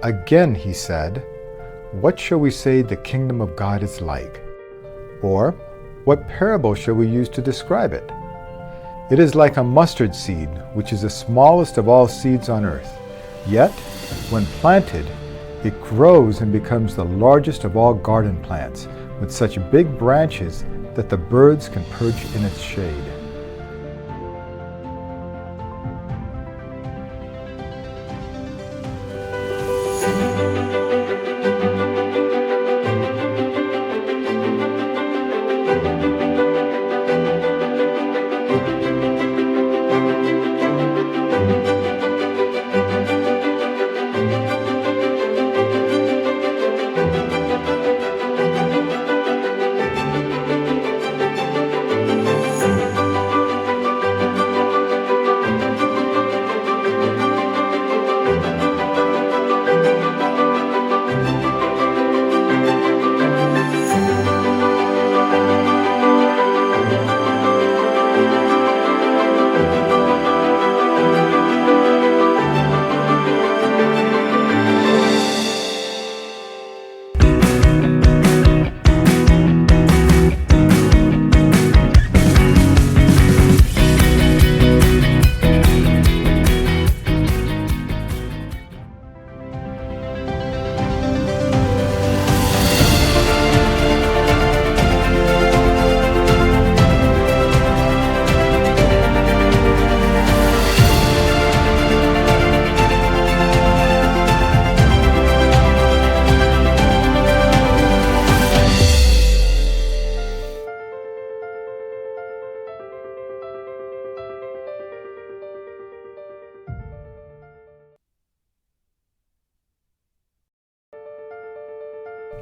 Again he said, "What shall we say the kingdom of God is like? Or, what parable shall we use to describe it? It is like a mustard seed, which is the smallest of all seeds on earth. Yet, when planted, it grows and becomes the largest of all garden plants, with such big branches that the birds can perch in its shade."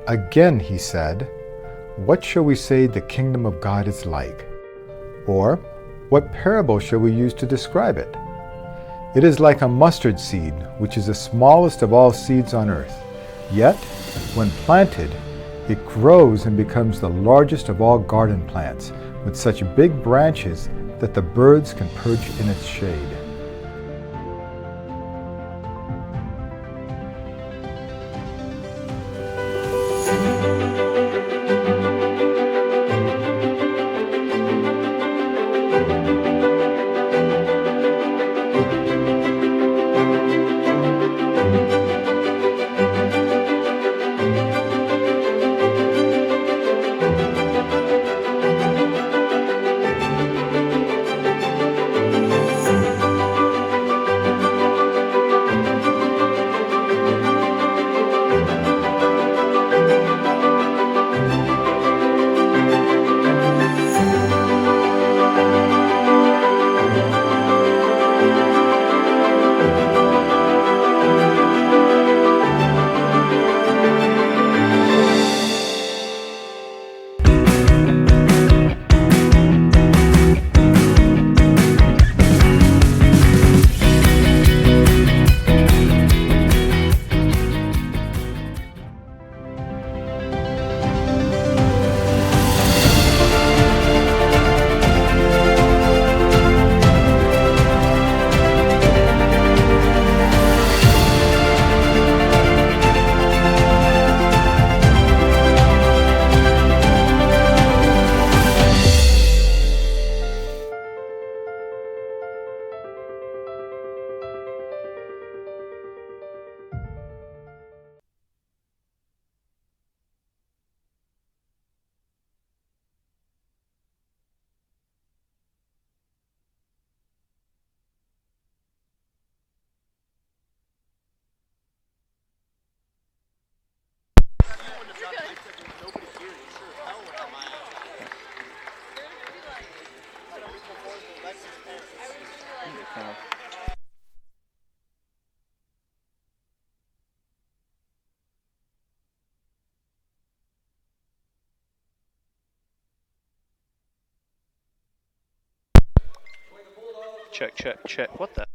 Again he said, "What shall we say the kingdom of God is like? Or, what parable shall we use to describe it? It is like a mustard seed, which is the smallest of all seeds on earth. Yet, when planted, it grows and becomes the largest of all garden plants, with such big branches that the birds can perch in its shade." Check, check, check. What the?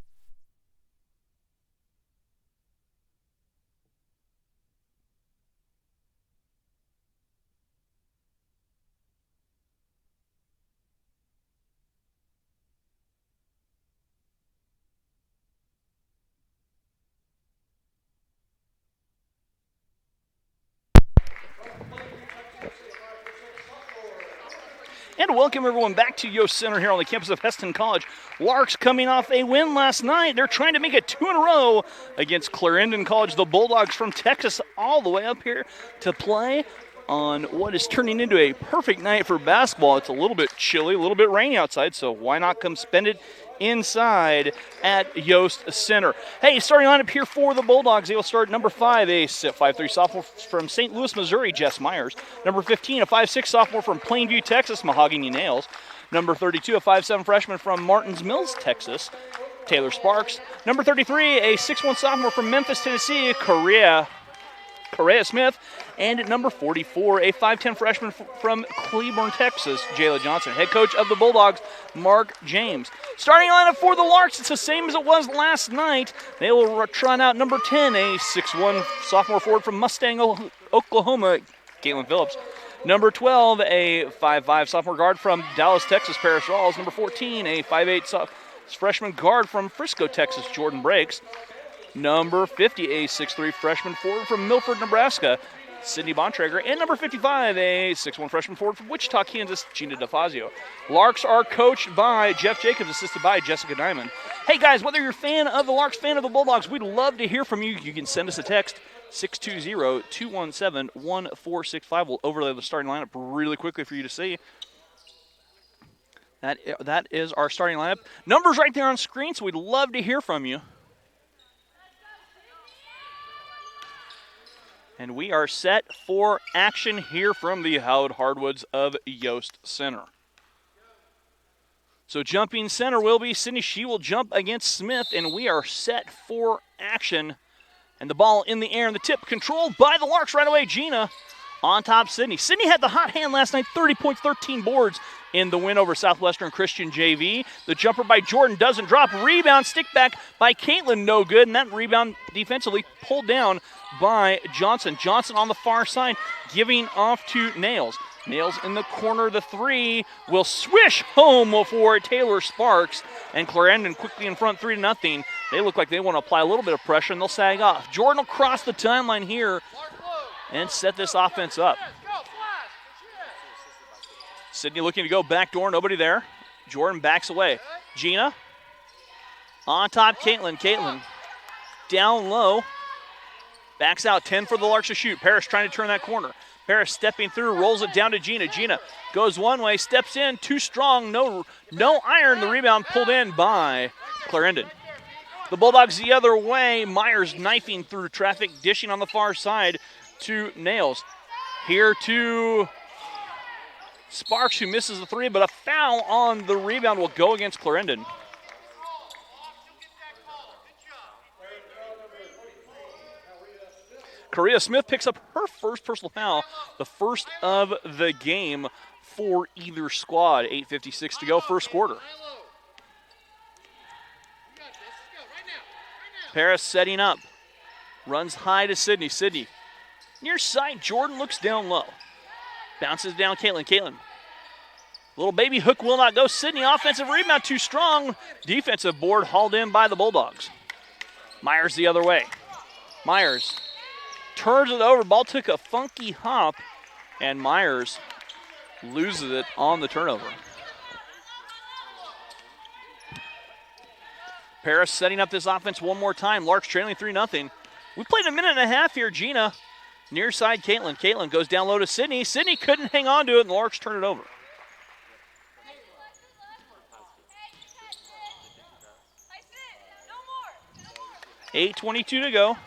And welcome everyone back to Yost Center here on the campus of Hesston College. Larks coming off a win last night. They're trying to make it 2 in a row against Clarendon College. The Bulldogs from Texas all the way up here to play on what is turning into a perfect night for basketball. It's a little bit chilly, a little bit rainy outside, so why not come spend it inside at Yost Center. Hey, starting lineup here for the Bulldogs. They will start number 5, a 5'3" sophomore from St. Louis, Missouri, Jess Myers. Number 15, a 5'6" sophomore from Plainview, Texas, Mahogany Nails. Number 32, a 5'7" freshman from Martins Mills, Texas, Taylor Sparks. Number 33, a 6'1" sophomore from Memphis, Tennessee, Correa Smith. And at number 44, a 5'10" freshman from Cleburne, Texas, Jayla Johnson. Head coach of the Bulldogs, Mark James. Starting lineup for the Larks, it's the same as it was last night. They will trot out number 10, a 6'1" sophomore forward from Mustang, Oklahoma, Caitlin Phillips. Number 12, a 5'5" sophomore guard from Dallas, Texas, Paris Rawls. Number 14, a 5'8" freshman guard from Frisco, Texas, Jordan Brakes. Number 50, a 6'3" freshman forward from Milford, Nebraska, Sydney Bontrager. And number 55, a 6'1" freshman forward from Wichita, Kansas, Gina DeFazio. Larks are coached by Jeff Jacobs, assisted by Jessica Diamond. Hey guys, whether you're a fan of the Larks, fan of the Bulldogs, we'd love to hear from you. You can send us a text, 620-217-1465. We'll overlay the starting lineup really quickly for you to see. That is our starting lineup. Numbers right there on screen, so we'd love to hear from you. And we are set for action here from the hallowed hardwoods of Yost Center. So jumping center will be Sydney. She will jump against Smith, and we are set for action. And the ball in the air, and the tip controlled by the Larks right away. Gina on top Sydney. Sydney had the hot hand last night, 30 points, 13 boards in the win over Southwestern Christian JV. The jumper by Jordan doesn't drop. Rebound, stick back by Caitlin, no good. And that rebound defensively pulled down by Johnson. Johnson on the far side, giving off to Nails. Nails in the corner, the three will swish home for Taylor Sparks. And Clarendon quickly in front, 3-0. They look like they want to apply a little bit of pressure, and they'll sag off. Jordan will cross the timeline here and set this offense up. Sydney looking to go backdoor, nobody there. Jordan backs away. Gina on top, Caitlin. Caitlin down low. Backs out, 10 for the Larks to shoot. Parrish trying to turn that corner. Parrish stepping through, rolls it down to Gina. Gina goes one way, steps in, too strong, no iron. The rebound pulled in by Clarendon. The Bulldogs the other way. Myers knifing through traffic, dishing on the far side to Nails. Here to Sparks, who misses the three, but a foul on the rebound will go against Clarendon. Correa Smith picks up her first personal foul, the first of the game for either squad. 8:56 to go, first quarter. Paris setting up. Runs high to Sydney. Sydney near side. Jordan looks down low. Bounces down Caitlin. Caitlin. Little baby hook will not go. Sydney offensive rebound too strong. Defensive board hauled in by the Bulldogs. Myers the other way. Myers turns it over. Ball took a funky hop, and Myers loses it on the turnover. Paris setting up this offense one more time. Larks trailing 3-0. We played a minute and a half here. Gina near side Caitlin. Caitlin goes down low to Sydney. Sydney couldn't hang on to it, and the Larks turn it over. $8:22 to go.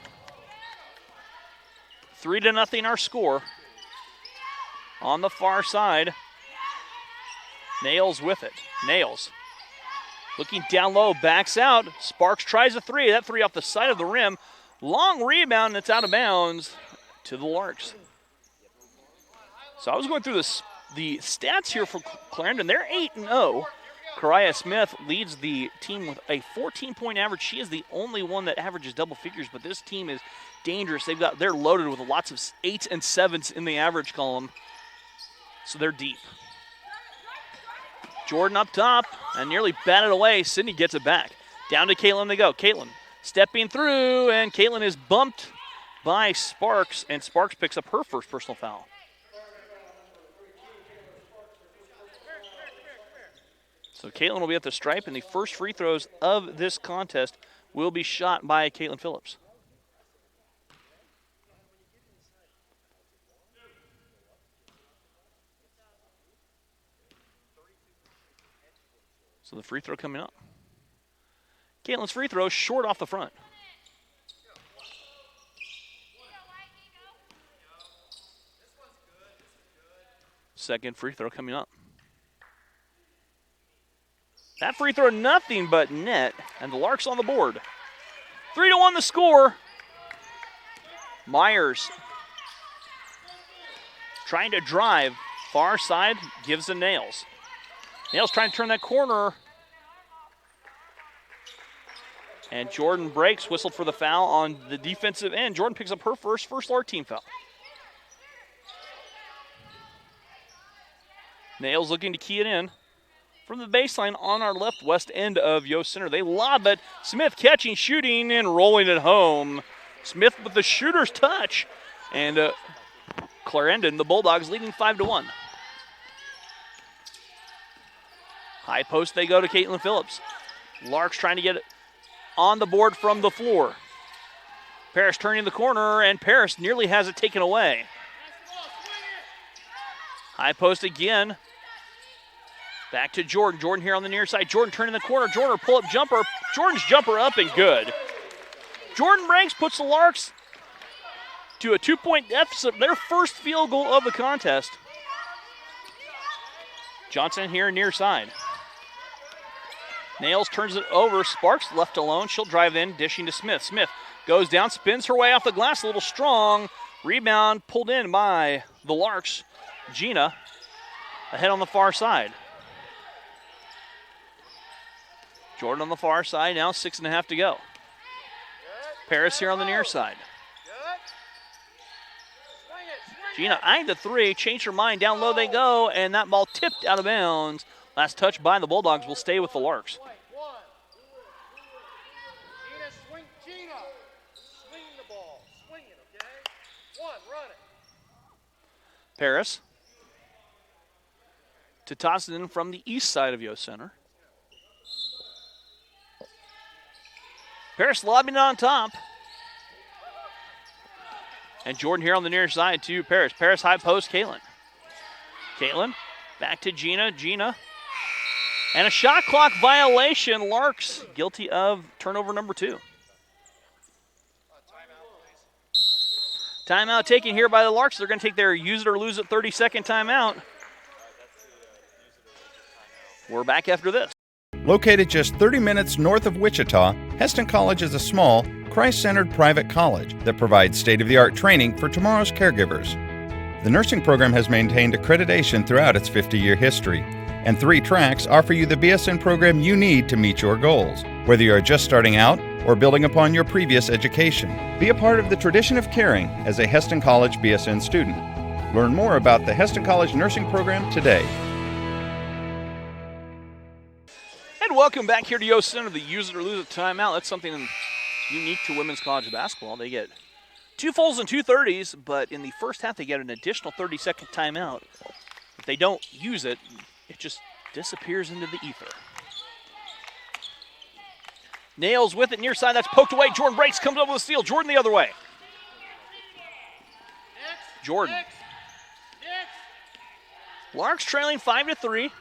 3-0 our score. On the far side, Nails with it. Nails looking down low, backs out. Sparks tries a three. That three off the side of the rim. Long rebound, and it's out of bounds to the Larks. So I was going through the stats here for Clarendon. They're 8-0. Correa Smith leads the team with a 14-point average. She is the only one that averages double figures, but this team is dangerous. They're loaded with lots of 8s and 7s in the average column, so they're deep. Jordan up top and nearly batted away. Sydney gets it back. Down to Caitlin they go. Caitlin stepping through, and Caitlin is bumped by Sparks, and Sparks picks up her first personal foul. So Caitlin will be at the stripe, and the first free throws of this contest will be shot by Caitlin Phillips. So the free throw coming up. Caitlin's free throw short off the front. Second free throw coming up. That free throw, nothing but net, and the Larks on the board. 3-1 the score. Myers trying to drive. Far side, gives the Nails. Nails trying to turn that corner. And Jordan breaks, whistled for the foul on the defensive end. Jordan picks up her first Lark team foul. Nails looking to key it in. From the baseline on our left west end of Yost Center. They lob it. Smith catching, shooting, and rolling it home. Smith with the shooter's touch. And Clarendon, the Bulldogs, leading 5-1. High post they go to Caitlin Phillips. Larks trying to get it on the board from the floor. Paris turning the corner, and Paris nearly has it taken away. High post again. Back to Jordan. Jordan here on the near side. Jordan turning the corner. Jordan pull-up jumper. Jordan's jumper up and good. Jordan breaks, puts the Larks to a 2-point deficit. Their first field goal of the contest. Johnson here near side. Nails turns it over. Sparks left alone. She'll drive in, dishing to Smith. Smith goes down, spins her way off the glass, a little strong. Rebound pulled in by the Larks. Gina ahead on the far side. Jordan on the far side, now 6.5 to go. Paris here on the near side. Gina eyeing the three, changed her mind, down low they go, and that ball tipped out of bounds. Last touch by the Bulldogs will stay with the Larks. Gina, swing the ball. Swing it, okay? Run it. Paris to toss it in from the east side of Yost Center. Paris lobbing it on top. And Jordan here on the near side to Paris. Paris high post, Caitlin. Caitlin back to Gina. Gina. And a shot clock violation. Larks guilty of turnover number 2. Timeout taken here by the Larks. They're going to take their use it or lose it 30-second timeout. We're back after this. Located just 30 minutes north of Wichita, Heston College is a small, Christ-centered private college that provides state-of-the-art training for tomorrow's caregivers. The nursing program has maintained accreditation throughout its 50-year history, and 3 tracks offer you the BSN program you need to meet your goals, whether you are just starting out or building upon your previous education. Be a part of the tradition of caring as a Heston College BSN student. Learn more about the Heston College nursing program today. And welcome back here to Yost Center, the use it or lose it timeout. That's something unique to women's college basketball. They get 2 fulls and 2 30s, but in the first half they get an additional 30-second timeout. If they don't use it, it just disappears into the ether. Nails with it near side. That's poked away. Jordan breaks, comes over the steal. Jordan the other way. Jordan. Larks trailing 5-3.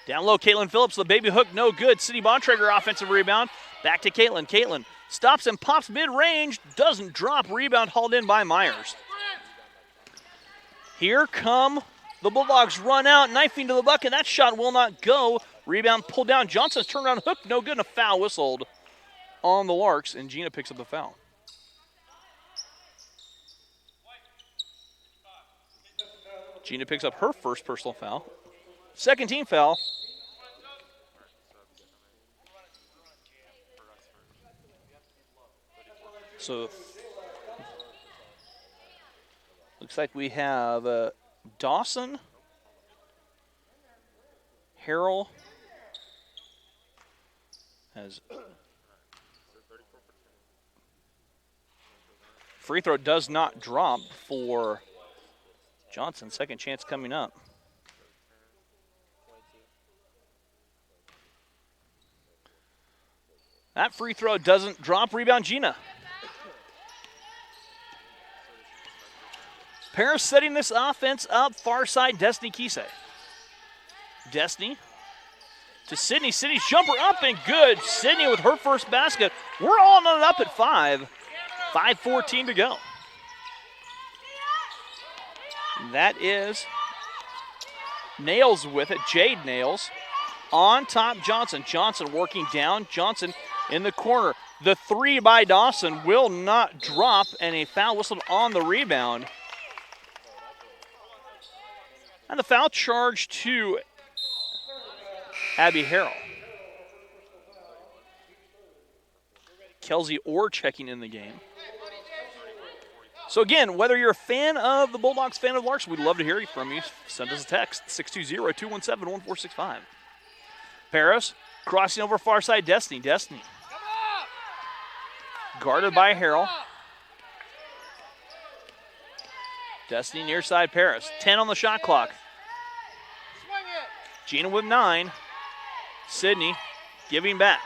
Down low, Caitlin Phillips, the baby hook, no good. City Bontrager offensive rebound. Back to Caitlin. Caitlin stops and pops mid-range. Doesn't drop. Rebound hauled in by Myers. Here come the Bulldogs, run out, knifing to the bucket. That shot will not go. Rebound pulled down. Johnson's turnaround hook, no good, and a foul whistled on the Larks, and Gina picks up the foul. Gina picks up her first personal foul. Second team foul. So, looks like we have Dawson, Harrell has free throw does not drop for Johnson, second chance coming up. That free throw doesn't drop. Rebound, Gina. Paris setting this offense up. Far side, Destiny Kisei. Destiny to Sydney. Sydney's jumper up and good. Sydney with her first basket. We're all on it up at 5. 5:14 to go. That is Nails with it. Jade Nails. On top, Johnson. Johnson working down. Johnson in the corner. The three by Dawson will not drop, and a foul whistled on the rebound. And the foul charge to Abby Harrell. Kelsey Orr checking in the game. So again, whether you're a fan of the Bulldogs, fan of Larks, we'd love to hear from you. Send us a text, 620-217-1465. Paris crossing over far side, Destiny. Destiny. Guarded by Harrell. Destiny near side, Paris. 10 on the shot clock. Gina with 9. Sydney giving back.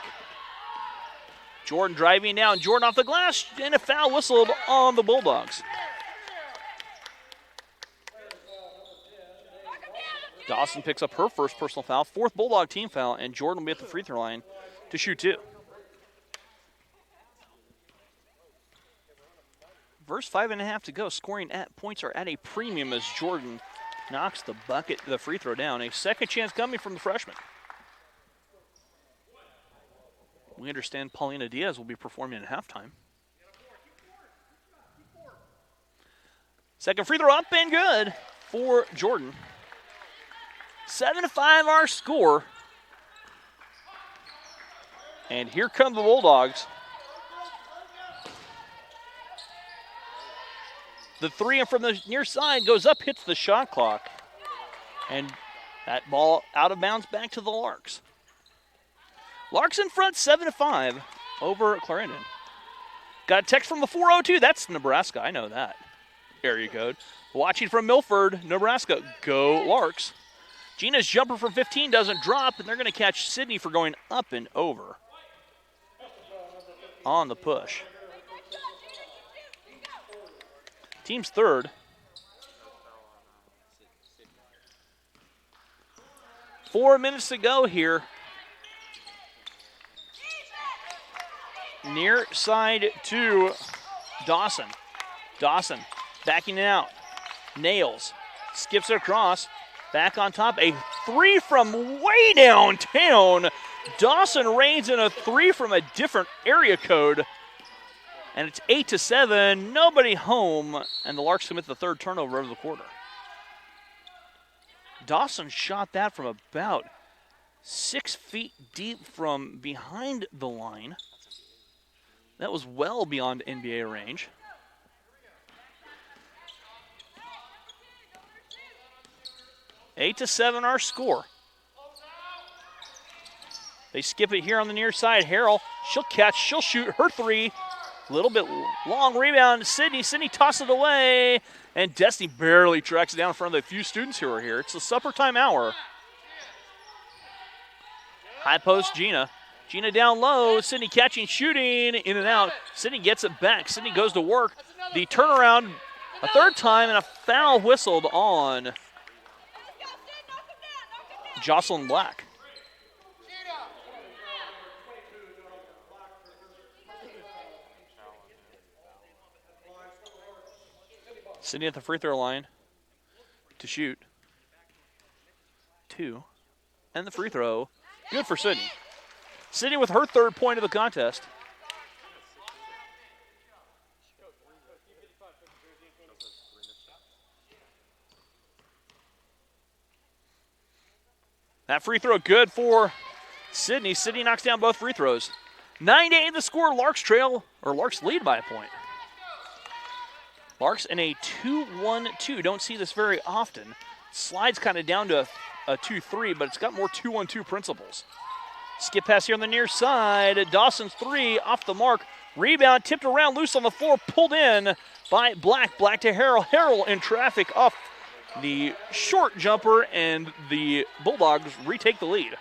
Jordan driving down. Jordan off the glass, and a foul whistled on the Bulldogs. Dawson picks up her first personal foul, 4th Bulldog team foul, and Jordan will be at the free throw line to shoot 2. Verse 5.5 to go. Scoring at points are at a premium as Jordan knocks the free throw down. A second chance coming from the freshman. We understand Paulina Diaz will be performing at halftime. Second free throw up and good for Jordan. 7-5 our score. And here come the Bulldogs. The three from the near side goes up, hits the shot clock. And that ball out of bounds back to the Larks. Larks in front 7-5 over Clarendon. Got a text from the 402. That's Nebraska. I know that area code. Watching from Milford, Nebraska. Go Larks. Gina's jumper from 15 doesn't drop, and they're going to catch Sydney for going up and over on the push. Team's third. 4 minutes to go here. Near side to Dawson. Dawson backing it out. Nails. Skips it across. Back on top. A three from way downtown. Dawson reigns in a three from a different area code. And it's 8-7. Nobody home. And the Larks commit the third turnover of the quarter. Dawson shot that from about 6 feet deep from behind the line. That was well beyond NBA range. 8-7 our score. They skip it here on the near side. Harrell, she'll catch, she'll shoot her three. A little bit long rebound. Sydney tosses it away. And Destiny barely tracks it down in front of the few students who are here. It's the supper time hour. High post, Gina. Gina down low. Sydney catching, shooting, in and out. Sydney gets it back. Sydney goes to work. The turnaround a third time, and a foul whistled on Jocelyn Black. Sydney at the free throw line to shoot. 2. And the free throw. Good for Sydney. Sydney with her third point of the contest. That free throw good for Sydney. Sydney knocks down both free throws. 9-8 the score. Larks trail, or Larks lead by a point. Larks in a 2-1-2. Don't see this very often. Slides kind of down to a 2-3, but it's got more 2-1-2 principles. Skip pass here on the near side. Dawson's three off the mark. Rebound tipped around loose on the floor. Pulled in by Black. Black to Harrell. Harrell in traffic off the short jumper, and the Bulldogs retake the lead.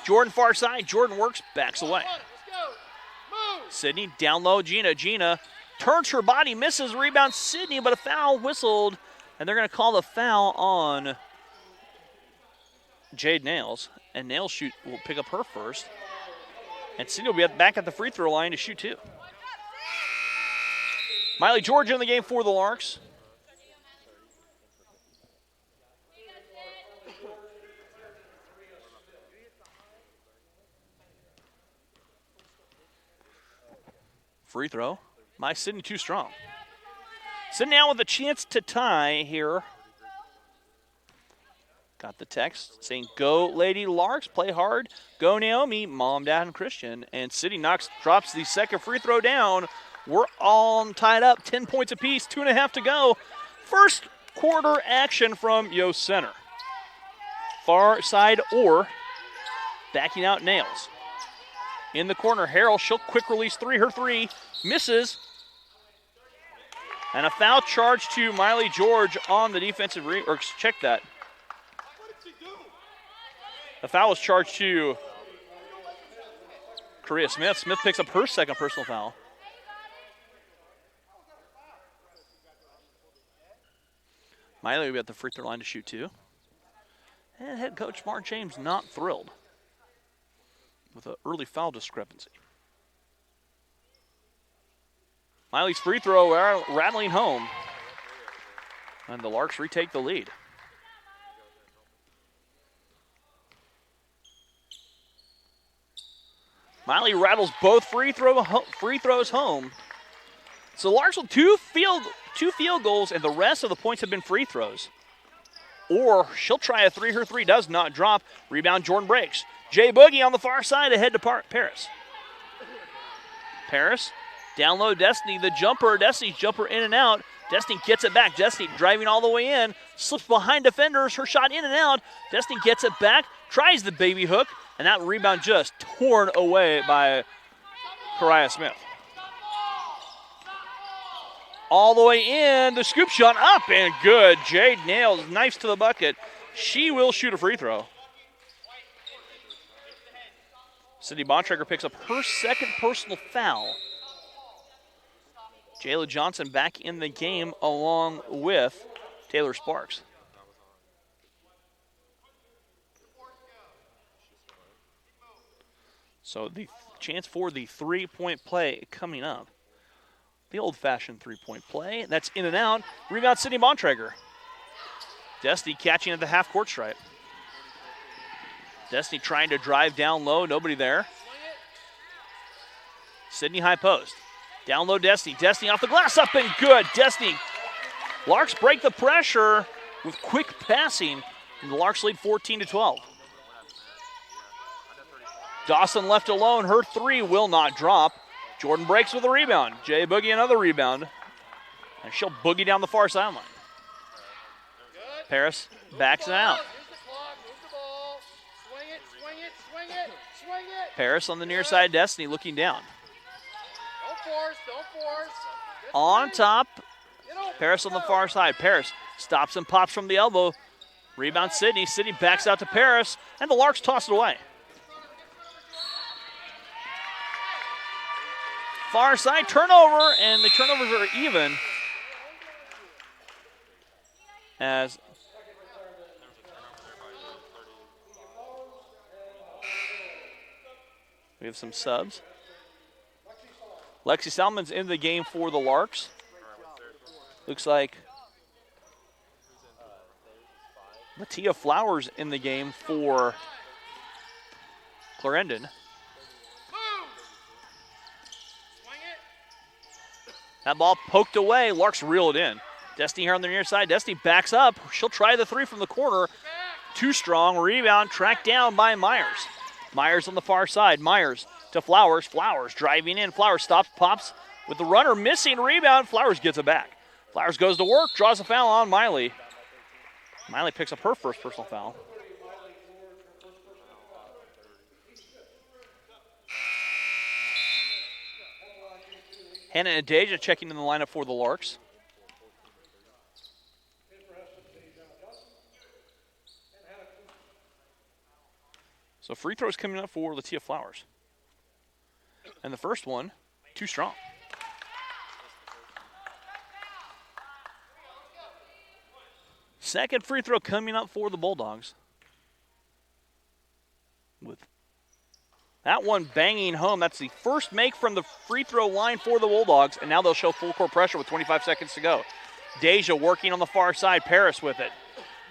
Jordan far side. Jordan works, backs away. Let's go. Move. Sydney down low. Gina turns her body, misses, rebound Sydney, but a foul whistled, and they're going to call the foul on Jade Nails. And Nails will pick up her first. And Sydney will be back at the free throw line to shoot two. Miley George in the game for the Larks. Free throw. My Sydney too strong. Sydney now with a chance to tie here. Got the text saying, go Lady Larks, play hard. Go Naomi, Mom, Dad, and Christian. And Sydney drops the second free throw down. We're all tied up, 10 points apiece, 2.5 to go. First quarter action from Yost Center. Far side or backing out Nails. In the corner, Harrell, she'll quick release three. Her three misses. And a foul charge to Miley George on the defensive check that. The foul was charged to Korea Smith. Smith picks up her second personal foul. Miley will be at the free throw line to shoot two. And head coach Mark James not thrilled with an early foul discrepancy. Miley's free throw rattling home. And the Larks retake the lead. Miley rattles both free throws home. So Larks with two field goals, and the rest of the points have been free throws. Or she'll try a three. Her three does not drop. Rebound, Jordan breaks. Jay Boogie on the far side ahead to Paris. Paris, down low, Destiny, the jumper. Destiny's jumper in and out. Destiny gets it back. Destiny driving all the way in. Slips behind defenders. Her shot in and out. Destiny gets it back. Tries the baby hook. And that rebound just torn away by Korea Smith. All the way in. The scoop shot up and good. Jade Nails, knives to the bucket. She will shoot a free throw. Cindy Bontrager picks up her second personal foul. Jayla Johnson back in the game along with Taylor Sparks. So the chance for the three-point play coming up. The old-fashioned three-point play. That's in and out. Rebound, Cindy Bontrager. Destiny catching at the half-court stripe. Destiny trying to drive down low. Nobody there. Sydney high post. Down low, Destiny. Destiny off the glass, up and good. Destiny. Larks break the pressure with quick passing. And the Larks lead 14-12. Dawson left alone. Her three will not drop. Jordan breaks with a rebound. Jay Boogie another rebound. And she'll boogie down the far sideline. Paris backs it out. Paris on the near side. Destiny looking down. Don't force. On top. Paris on the far side. Paris stops and pops from the elbow. Rebound Sydney. Sydney backs out to Paris. And the Larks toss it away. Far side turnover, and the turnovers are even as we have some subs. Lexi Salmon's in the game for the Larks. Looks like Matia Flowers in the game for Clarendon. That ball poked away. Larks reel it in. Destiny here on the near side. Destiny backs up. She'll try the three from the corner. Too strong. Rebound tracked down by Myers. Myers on the far side. Myers to Flowers. Flowers driving in. Flowers stops, pops with the runner missing. Rebound. Flowers gets it back. Flowers goes to work. Draws a foul on Miley. Miley picks up her first personal foul. Hannah Adeja checking in the lineup for the Larks. So free throws coming up for Latia Flowers. And the first one, too strong. Second free throw coming up for the Bulldogs. With that one banging home. That's the first make from the free throw line for the Bulldogs, and now they'll show full court pressure with 25 seconds to go. Deja working on the far side, Paris with it.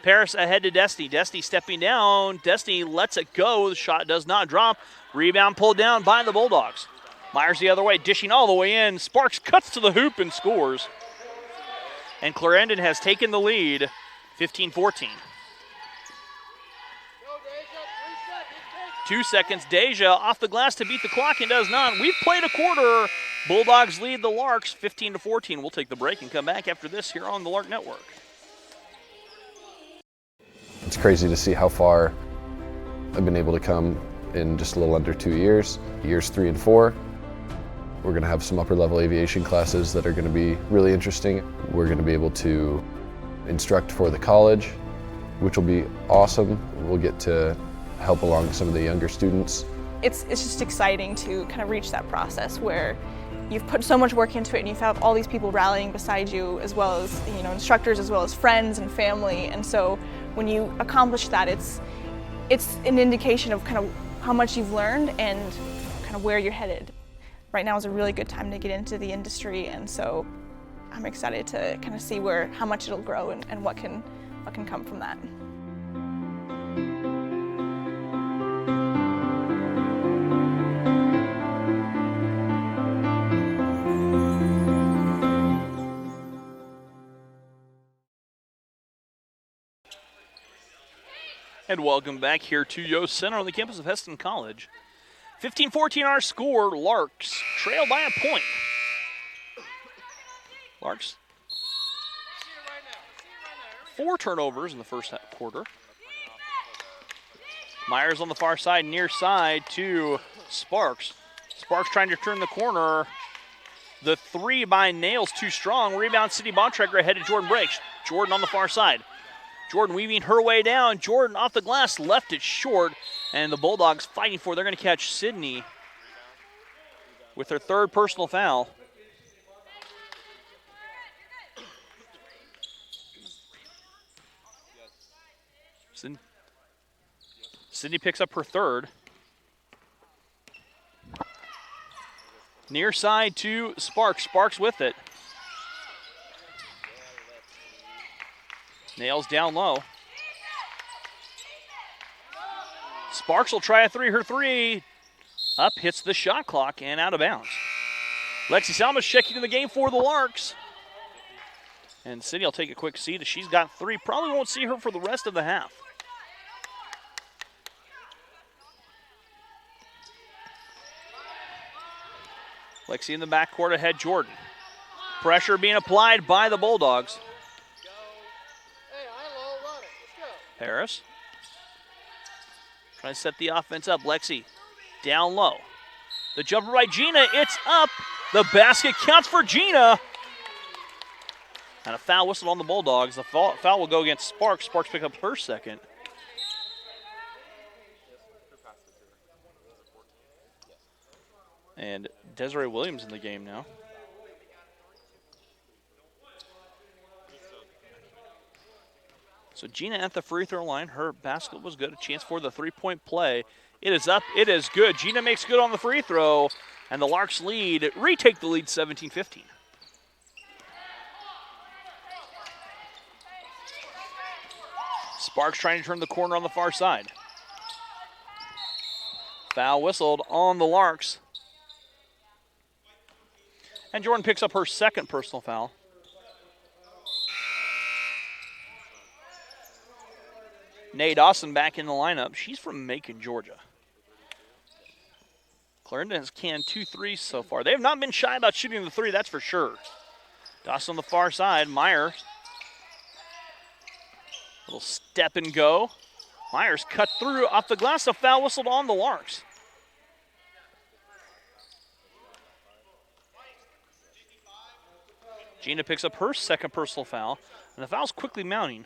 Paris ahead to Destiny. Destiny stepping down. Destiny lets it go. The shot does not drop. Rebound pulled down by the Bulldogs. Myers the other way, dishing all the way in. Sparks cuts to the hoop and scores. And Clarendon has taken the lead, 15-14. 2 seconds. Deja off the glass to beat the clock and does not. We've played a quarter. Bulldogs lead the Larks 15-14. We'll take the break and come back after this here on the Lark Network. It's crazy to see how far I've been able to come in just a little under 2 years. Years 3 and 4. We're going to have some upper level aviation classes that are going to be really interesting. We're going to be able to instruct for the college, which will be awesome. We'll get to help along some of the younger students. It's just exciting to kind of reach that process where you've put so much work into it and you have all these people rallying beside you, as well as, you know, instructors, as well as friends and family. And so when you accomplish that, it's an indication of kind of how much you've learned and kind of where you're headed. Right now is a really good time to get into the industry, and so I'm excited to kind of see how much it'll grow and what can come from that. And welcome back here to Yost Center on the campus of Heston College. 15-14 our score. Larks trail by a point. Larks 4 turnovers in the first quarter. Myers on the far side, near side to Sparks. Sparks trying to turn the corner. The 3 by Nails too strong. Rebound City Bontrager ahead to Jordan Breaks. Jordan on the far side. Jordan weaving her way down. Jordan off the glass, left it short, and the Bulldogs fighting for it. They're going to catch Sydney with her 3rd personal foul. Sydney picks up her 3rd. Near side to Sparks. Sparks with it. Nails down low. Sparks will try a 3. Her 3 up, hits the shot clock and out of bounds. Lexi Salma's checking in the game for the Larks. And Sydney will take a quick seat as she's got 3. Probably won't see her for the rest of the half. Lexi in the backcourt ahead, Jordan. Pressure being applied by the Bulldogs. Harris trying to set the offense up. Lexi down low. The jumper by Gina, it's up. The basket counts for Gina. And a foul whistle on the Bulldogs. The foul will go against Sparks. Sparks pick up her 2nd. And Desiree Williams in the game now. So Gina at the free throw line. Her basket was good. A chance for the 3-point play. It is up. It is good. Gina makes good on the free throw. And the Larks retake the lead 17-15. Sparks trying to turn the corner on the far side. Foul whistled on the Larks. And Jordan picks up her 2nd personal foul. Nay Dawson back in the lineup. She's from Macon, Georgia. Clarendon has canned 2 threes so far. They have not been shy about shooting the 3, that's for sure. Dawson on the far side. Myers. Little step and go. Myers cut through off the glass. A foul whistled on the Larks. Gina picks up her 2nd personal foul. And the foul's quickly mounting.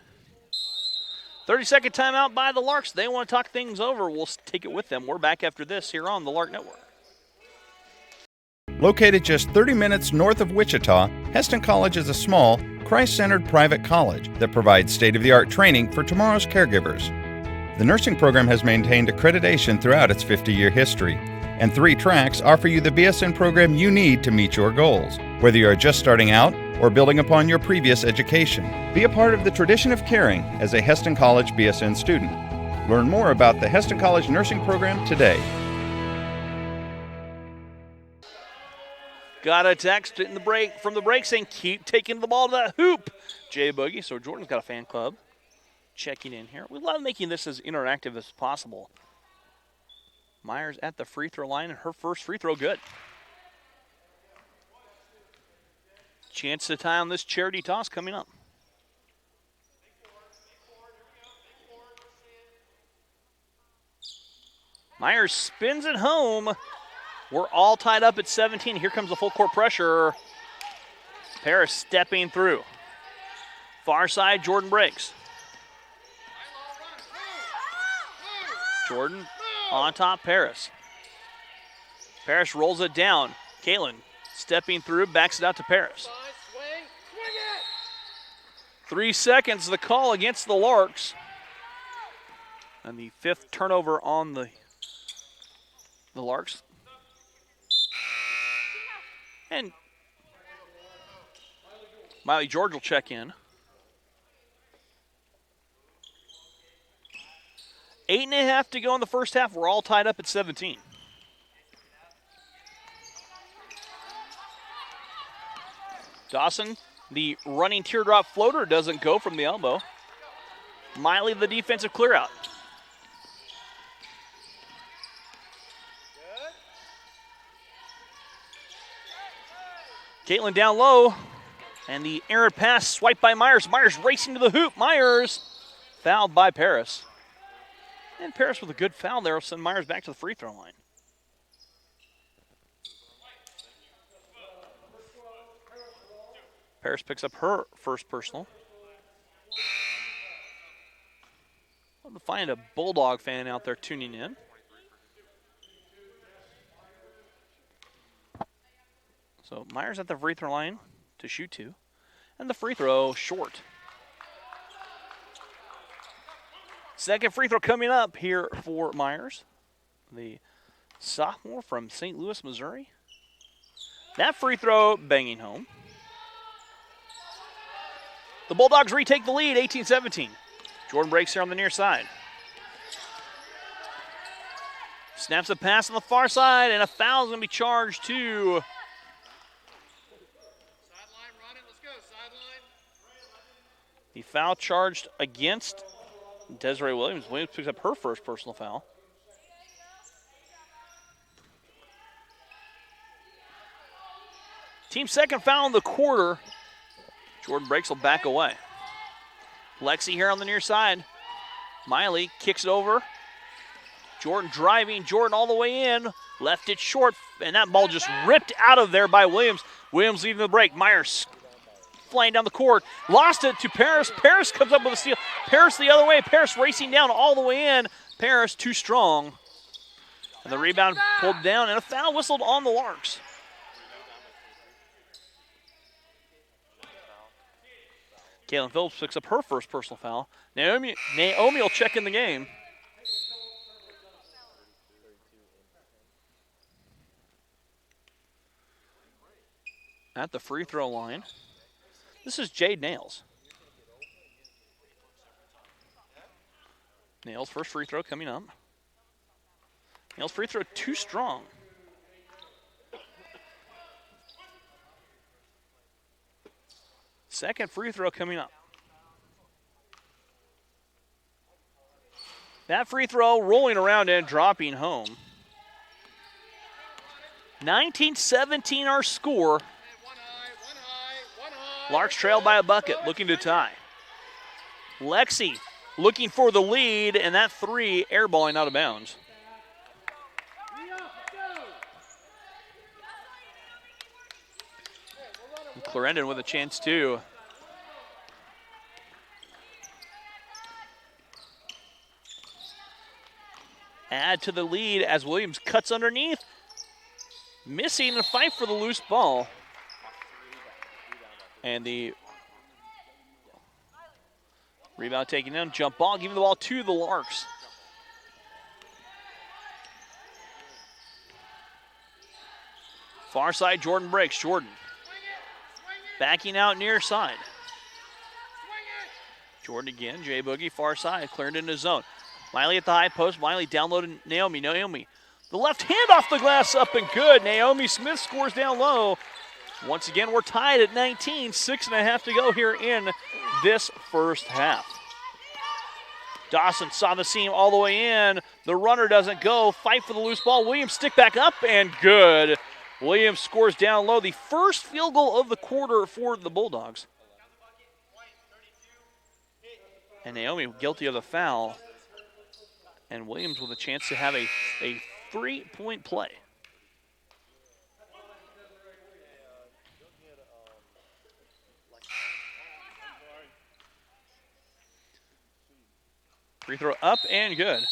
30-second timeout by the Larks. They want to talk things over. We'll take it with them. We're back after this here on the Lark Network. Located just 30 minutes north of Wichita, Heston College is a small, Christ-centered private college that provides state-of-the-art training for tomorrow's caregivers. The nursing program has maintained accreditation throughout its 50-year history, and 3 tracks offer you the BSN program you need to meet your goals, whether you are just starting out or building upon your previous education. Be a part of the tradition of caring as a Heston College BSN student. Learn more about the Heston College nursing program today. Got a text in the break from the break saying keep taking the ball to that hoop, Jay Boogie. So Jordan's got a fan club checking in here. We love making this as interactive as possible. Myers at the free throw line, and her first free throw good. Chance to tie on this charity toss coming up. Myers spins it home. We're all tied up at 17. Here comes the full court pressure. Paris stepping through. Far side, Jordan breaks. Jordan on top, Paris. Paris rolls it down. Caitlin stepping through, backs it out to Paris. 3 seconds, the call against the Larks. And the 5th turnover on the Larks. And Miley George will check in. 8.5 to go in the first half. We're all tied up at 17. Dawson, the running teardrop floater, doesn't go from the elbow. Miley, the defensive clear out. Caitlin down low, and the errant pass swiped by Myers. Myers racing to the hoop. Myers fouled by Paris. And Paris with a good foul there will send Myers back to the free throw line. Paris picks up her first personal. I'm going to find a Bulldog fan out there tuning in. So Myers at the free throw line to shoot 2. And the free throw short. Second free throw coming up here for Myers, the sophomore from St. Louis, Missouri. That free throw banging home. The Bulldogs retake the lead, 18-17. Jordan breaks here on the near side. Snaps a pass on the far side, and a foul is going to be charged to the foul charged against Desiree Williams. Williams picks up her first personal foul. Team second foul in the quarter. Jordan breaks will back away. Lexi here on the near side. Miley kicks it over. Jordan driving. Jordan all the way in. Left it short, and that ball just ripped out of there by Williams. Williams leaving the break. Myers flying down the court. Lost it to Paris. Paris comes up with a steal. Paris the other way. Paris racing down all the way in. Paris too strong. And the rebound pulled down, and a foul whistled on the Larks. Kaylin Phillips picks up her first personal foul. Naomi will check in the game. At the free throw line, this is Jade Nails. Nails' first free throw coming up. Nails' free throw too strong. Second free throw coming up. That free throw rolling around and dropping home. 19-17 our score. Larks trail by a bucket, looking to tie. Lexi looking for the lead, and that three airballing out of bounds. And Clarendon with a chance too. add to the lead as Williams cuts underneath. Missing a fight for the loose ball. And the rebound taken in, jump ball, giving the ball to the Larks. Far side, Jordan breaks. Jordan backing out near side. Jordan again, J Boogie, far side, Clarendon in his zone. Miley at the high post, Miley downloaded Naomi. Naomi, the left hand off the glass, up and good. Naomi Smith scores down low. Once again, we're tied at 19, 6.5 to go here in this first half. Dawson saw the seam all the way in. The runner doesn't go. Fight for the loose ball. Williams stick back up and good. Williams scores down low. The first field goal of the quarter for the Bulldogs. And Naomi guilty of the foul. And Williams with a chance to have a 3-point play. Free throw up and good.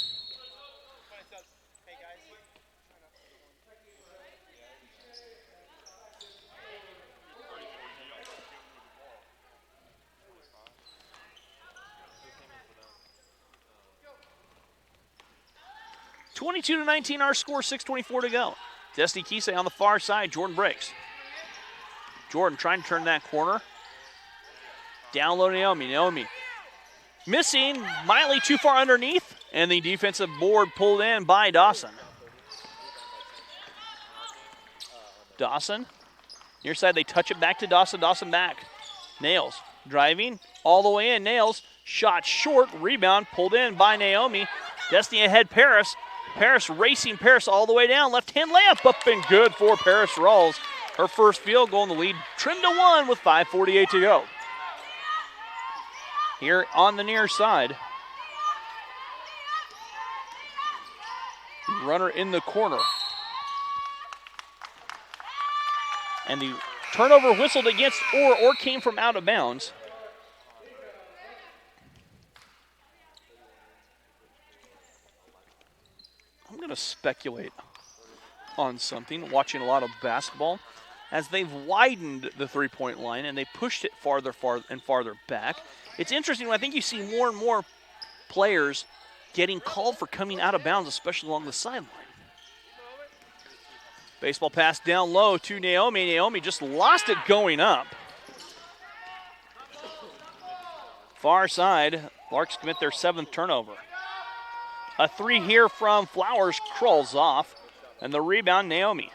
22-19 our score, 6:24 to go. Destiny Kisei on the far side, Jordan breaks. Jordan trying to turn that corner. Down low Naomi, Naomi missing, Miley too far underneath, and the defensive board pulled in by Dawson. Dawson, near side, they touch it back to Dawson, Dawson back. Nails, driving, all the way in, Nails, shot short, rebound, pulled in by Naomi. Destiny ahead, Paris. Paris racing Paris all the way down. Left-hand layup up and good for Paris Rawls. Her first field goal in the lead, trimmed to 1 with 5:48 to go. Here on the near side. Runner in the corner. And the turnover whistled against or came from out of bounds. I'm going to speculate on something, watching a lot of basketball, as they've widened the three-point line and they pushed it farther back. It's interesting, I think you see more and more players getting called for coming out of bounds, especially along the sideline. Baseball pass down low to Naomi. Naomi just lost it going up. Far side, Larks commit their 7th turnover. A three here from Flowers crawls off, and the rebound, Naomi.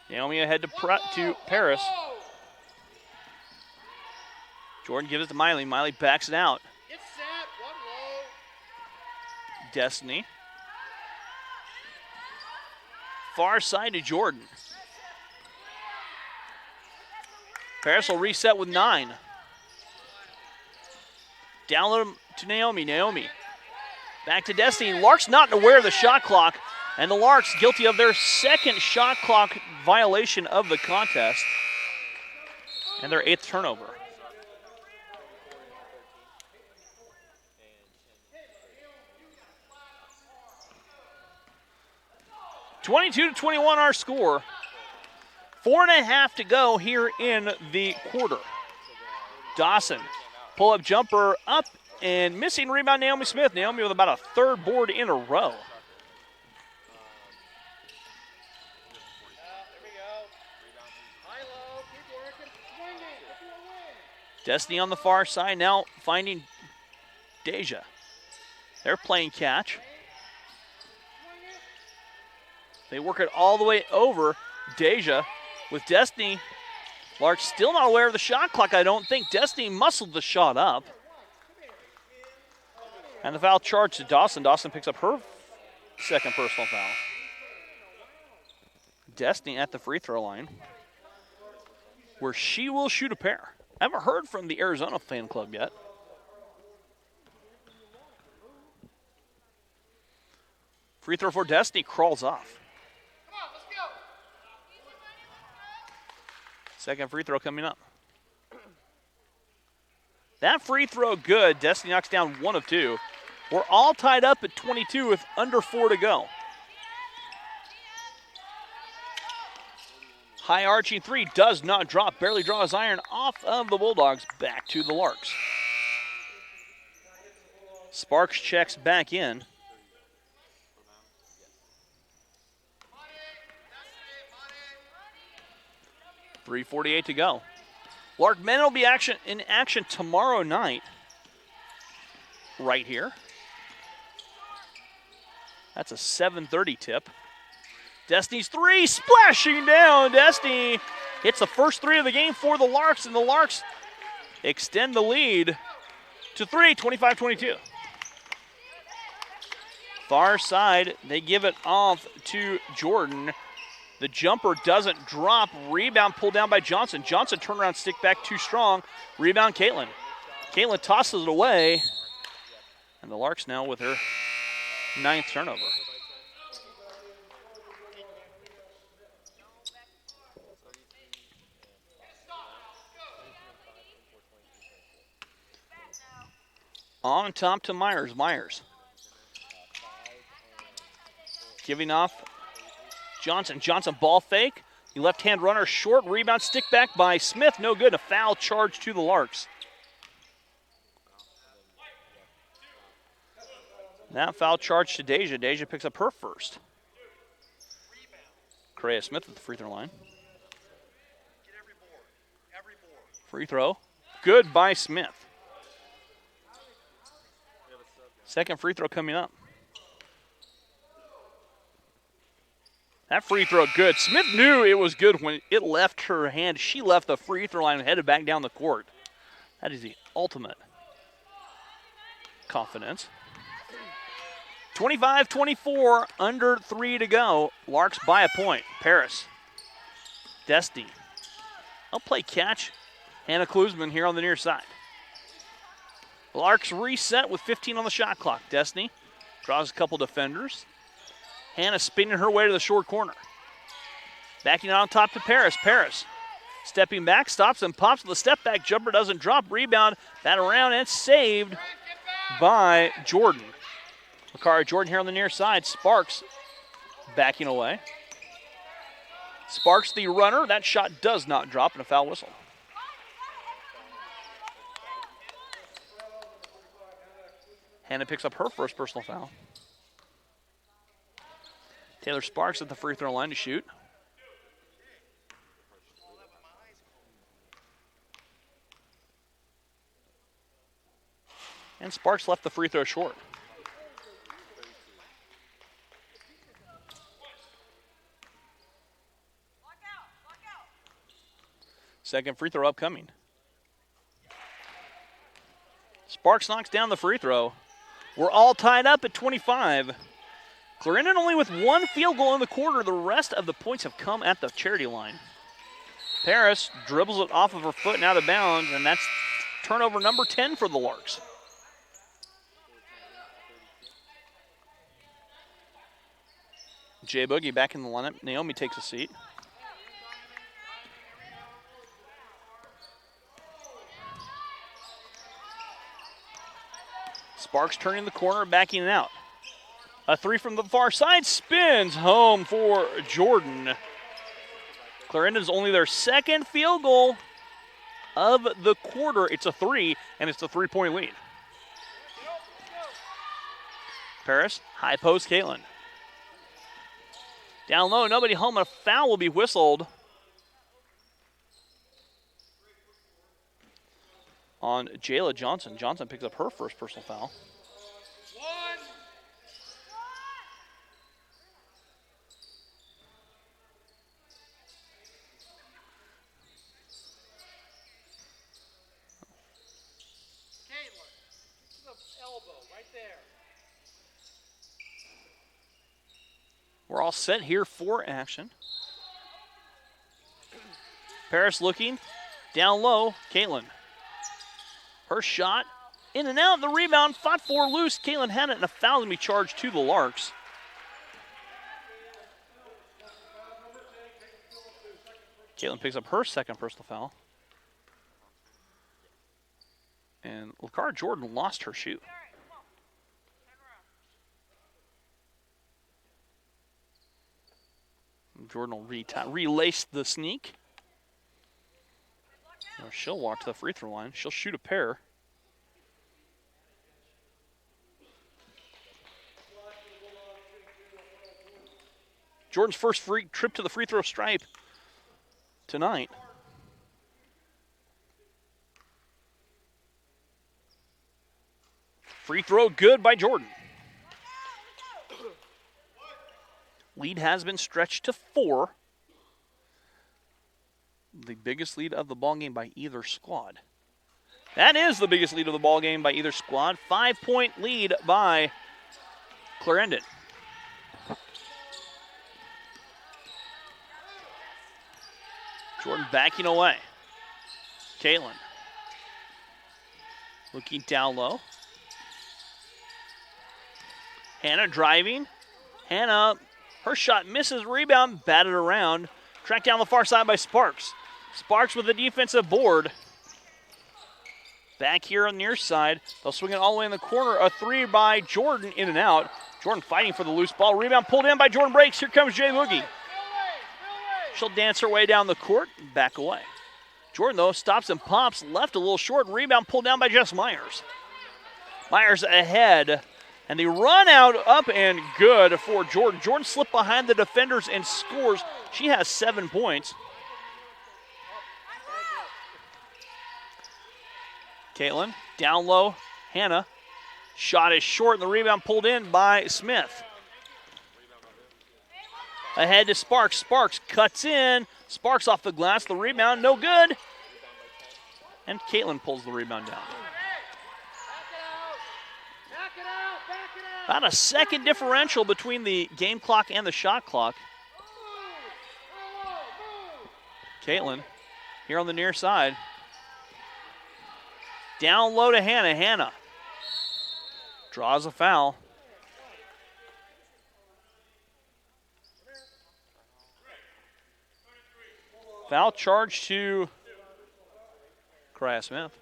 Naomi ahead to Paris. Jordan gives it to Miley. Miley backs it out. Destiny. Far side to Jordan. Paris will reset with 9. Down to Naomi. Naomi. Back to Destiny. Larks not aware of the shot clock, and the Larks guilty of their 2nd shot clock violation of the contest and their 8th turnover. (22-21) our score. 4.5 to go here in the quarter. Dawson, pull-up jumper up and missing, rebound Naomi Smith. Naomi with about a 3rd board in a row. Destiny on the far side now finding Deja. They're playing catch. They work it all the way over. Deja with Destiny. Larks still not aware of the shot clock, I don't think. Destiny muscled the shot up. And the foul charged to Dawson. Dawson picks up her 2nd personal foul. Destiny at the free throw line, where she will shoot a pair. I haven't heard from the Arizona fan club yet. Free throw for Destiny crawls off. Come on, let's go. 2nd free throw coming up. That free throw good. Destiny knocks down 1 of 2. We're all tied up at 22 with under 4 to go. High arching three does not drop. Barely draws iron off of the Bulldogs. Back to the Larks. Sparks checks back in. .348 to go. Lark men will be in action tomorrow night. Right here. That's a 7:30 tip. Destiny's three splashing down. Destiny hits the first three of the game for the Larks, and the Larks extend the lead to 3, 25-22. Far side, they give it off to Jordan. The jumper doesn't drop. Rebound pulled down by Johnson. Johnson turnaround stick back too strong. Rebound Caitlin. Caitlin tosses it away. And the Larks now with her 9th turnover. On top to Myers. Myers. Giving off Johnson. Johnson ball fake. The left-hand runner short. Rebound stick back by Smith. No good. A foul charge to the Larks. That foul charge to Deja. Deja picks up her first. Correa Smith at the free throw line. Free throw. Good by Smith. Second free throw coming up. That free throw good. Smith knew it was good when it left her hand. She left the free throw line and headed back down the court. That is the ultimate confidence. 25-24, under 3 to go. Larks by a point. Paris. Desti. I'll play catch. Hannah Klusman here on the near side. Larks reset with 15 on the shot clock. Destiny draws a couple defenders. Hannah spinning her way to the short corner. Backing out on top to Paris. Paris stepping back, stops and pops with a step back. Jumper doesn't drop. Rebound, bat around, and saved by Jordan. Makara Jordan here on the near side. Sparks backing away. Sparks the runner. That shot does not drop, and a foul whistle. Hannah picks up her first personal foul. Taylor Sparks at the free throw line to shoot. And Sparks left the free throw short. Second free throw upcoming. Sparks knocks down the free throw. We're all tied up at 25. Clarendon only with one field goal in the quarter. The rest of the points have come at the charity line. Paris dribbles it off of her foot and out of bounds, and that's turnover number 10 for the Larks. Jay Boogie back in the lineup. Naomi takes a seat. Sparks turning the corner, backing it out. A three from the far side, spins home for Jordan. Clarendon's only their second field goal of the quarter. It's a three, and it's a 3-point lead. Paris, high post, Caitlin. Down low, nobody home, and a foul will be whistled on Jayla Johnson. Johnson picks up her first personal foul. We're all set here for action. Paris looking, down low, Caitlin. Her shot, in and out, the rebound, fought for loose. Caitlin had it, and a foul to be charged to the Larks. Caitlin picks up her second personal foul. And Lakara Jordan lost her shoe. Jordan will relace the sneak. Or she'll walk to the free throw line. She'll shoot a pair. Jordan's first trip to the free throw stripe tonight. Free throw good by Jordan. Lead has been stretched to 4. The biggest lead of the ballgame by either squad. That is the biggest lead of the ballgame by either squad. 5-point lead by Clarendon. Jordan backing away. Caitlin looking down low. Hannah driving. Hannah, her shot misses, rebound, batted around. Tracked down the far side by Sparks. Sparks with the defensive board. Back here on the near side. They'll swing it all the way in the corner. A 3 by Jordan, in and out. Jordan fighting for the loose ball. Rebound pulled in by Jordan Breaks. Here comes Jay Boogie. She'll dance her way down the court and back away. Jordan, though, stops and pops. Left a little short. Rebound pulled down by Jess Myers. Myers ahead. And they run out up and good for Jordan. Jordan slipped behind the defenders and scores. She has 7 points. Caitlin, down low. Hannah. Shot is short and the rebound pulled in by Smith. Ahead to Sparks. Sparks cuts in. Sparks off the glass. The rebound, no good. And Caitlin pulls the rebound down. About a second differential between the game clock and the shot clock. Caitlin here on the near side. Down low to Hannah. Hannah draws a foul. Foul charge to Kariah Smith.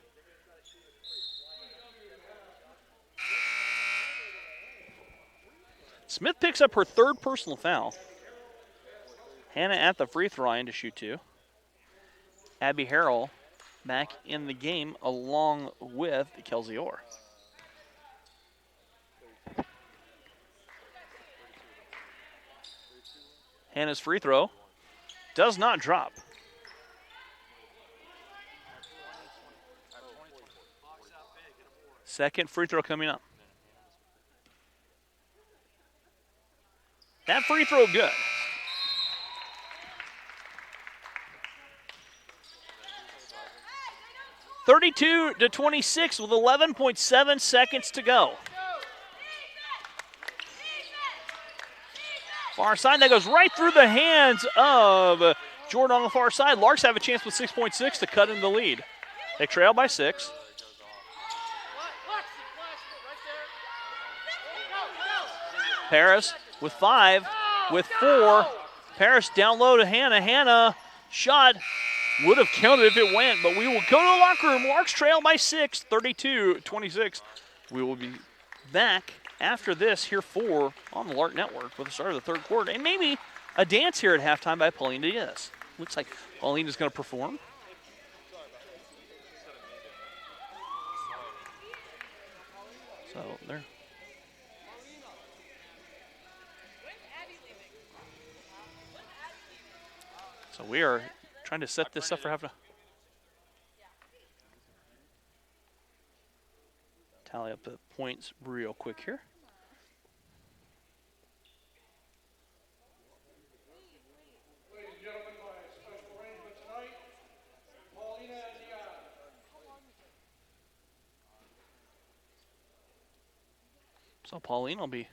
Smith picks up her 3rd personal foul. Hannah at the free throw line to shoot 2. Abby Harrell back in the game along with Kelsey Orr. Hannah's free throw does not drop. Second free throw coming up. That free throw good. (32-26) with 11.7 seconds to go. Far side, that goes right through the hands of Jordan on the far side. Larks have a chance with 6.6 to cut in the lead. They trail by 6. Paris with 5, with 4. Paris down low to Hannah. Hannah shot would have counted if it went, but we will go to the locker room. Larks trail by 6, 32-26. We will be back after this here on the Lark Network with the start of the 3rd quarter. And maybe a dance here at halftime by Pauline Diaz. Looks like Pauline is going to perform. So there. So we are trying to set this up for halftime. Tally up the points real quick here. Ladies and gentlemen, by special arrangement tonight, Paulina Diaz. So Pauline will be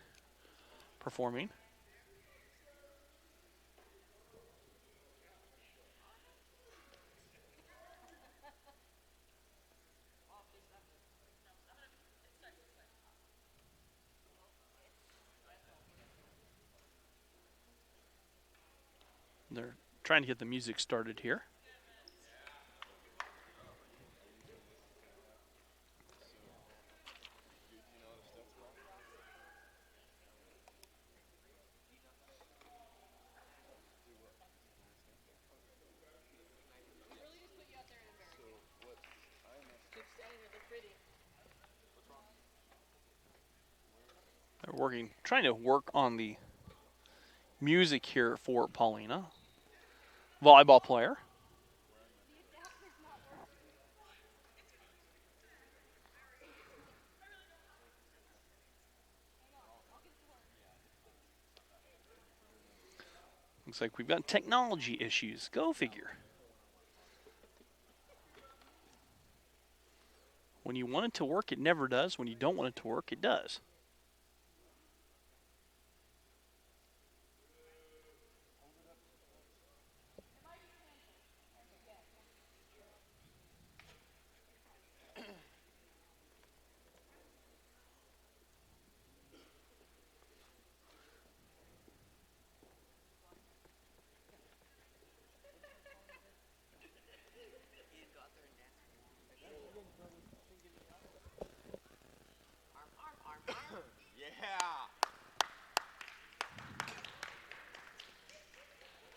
performing. They're trying to get the music started here. They're trying to work on the music here for Paulina. Volleyball player. Looks like we've got technology issues. Go figure. When you want it to work, it never does. When you don't want it to work, it does.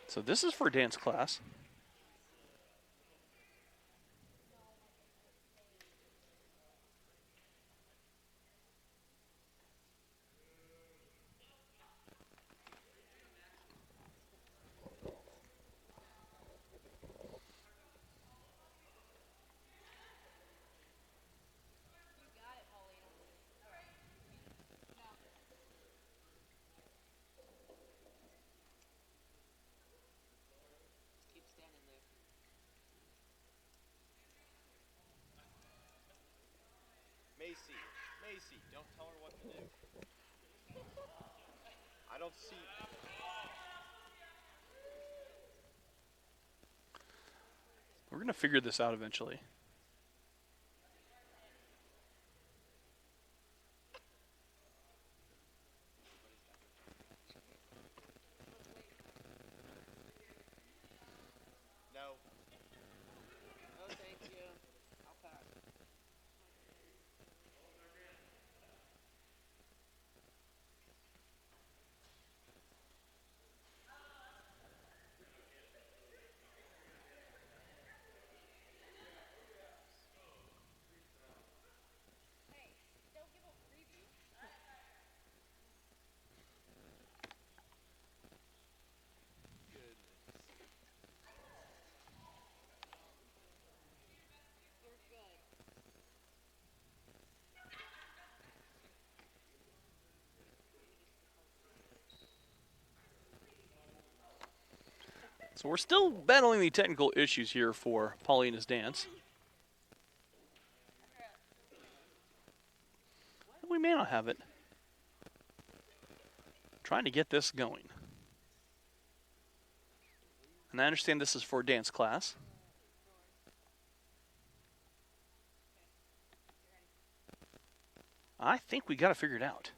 So this is for dance class. Macy, don't tell her what to do. I don't see. We're going to figure this out eventually. No. No, thank you. I'll pass. So we're still battling the technical issues here for Paulina's dance. We may not have it. Trying to get this going. And I understand this is for dance class. I think we got to figure it out.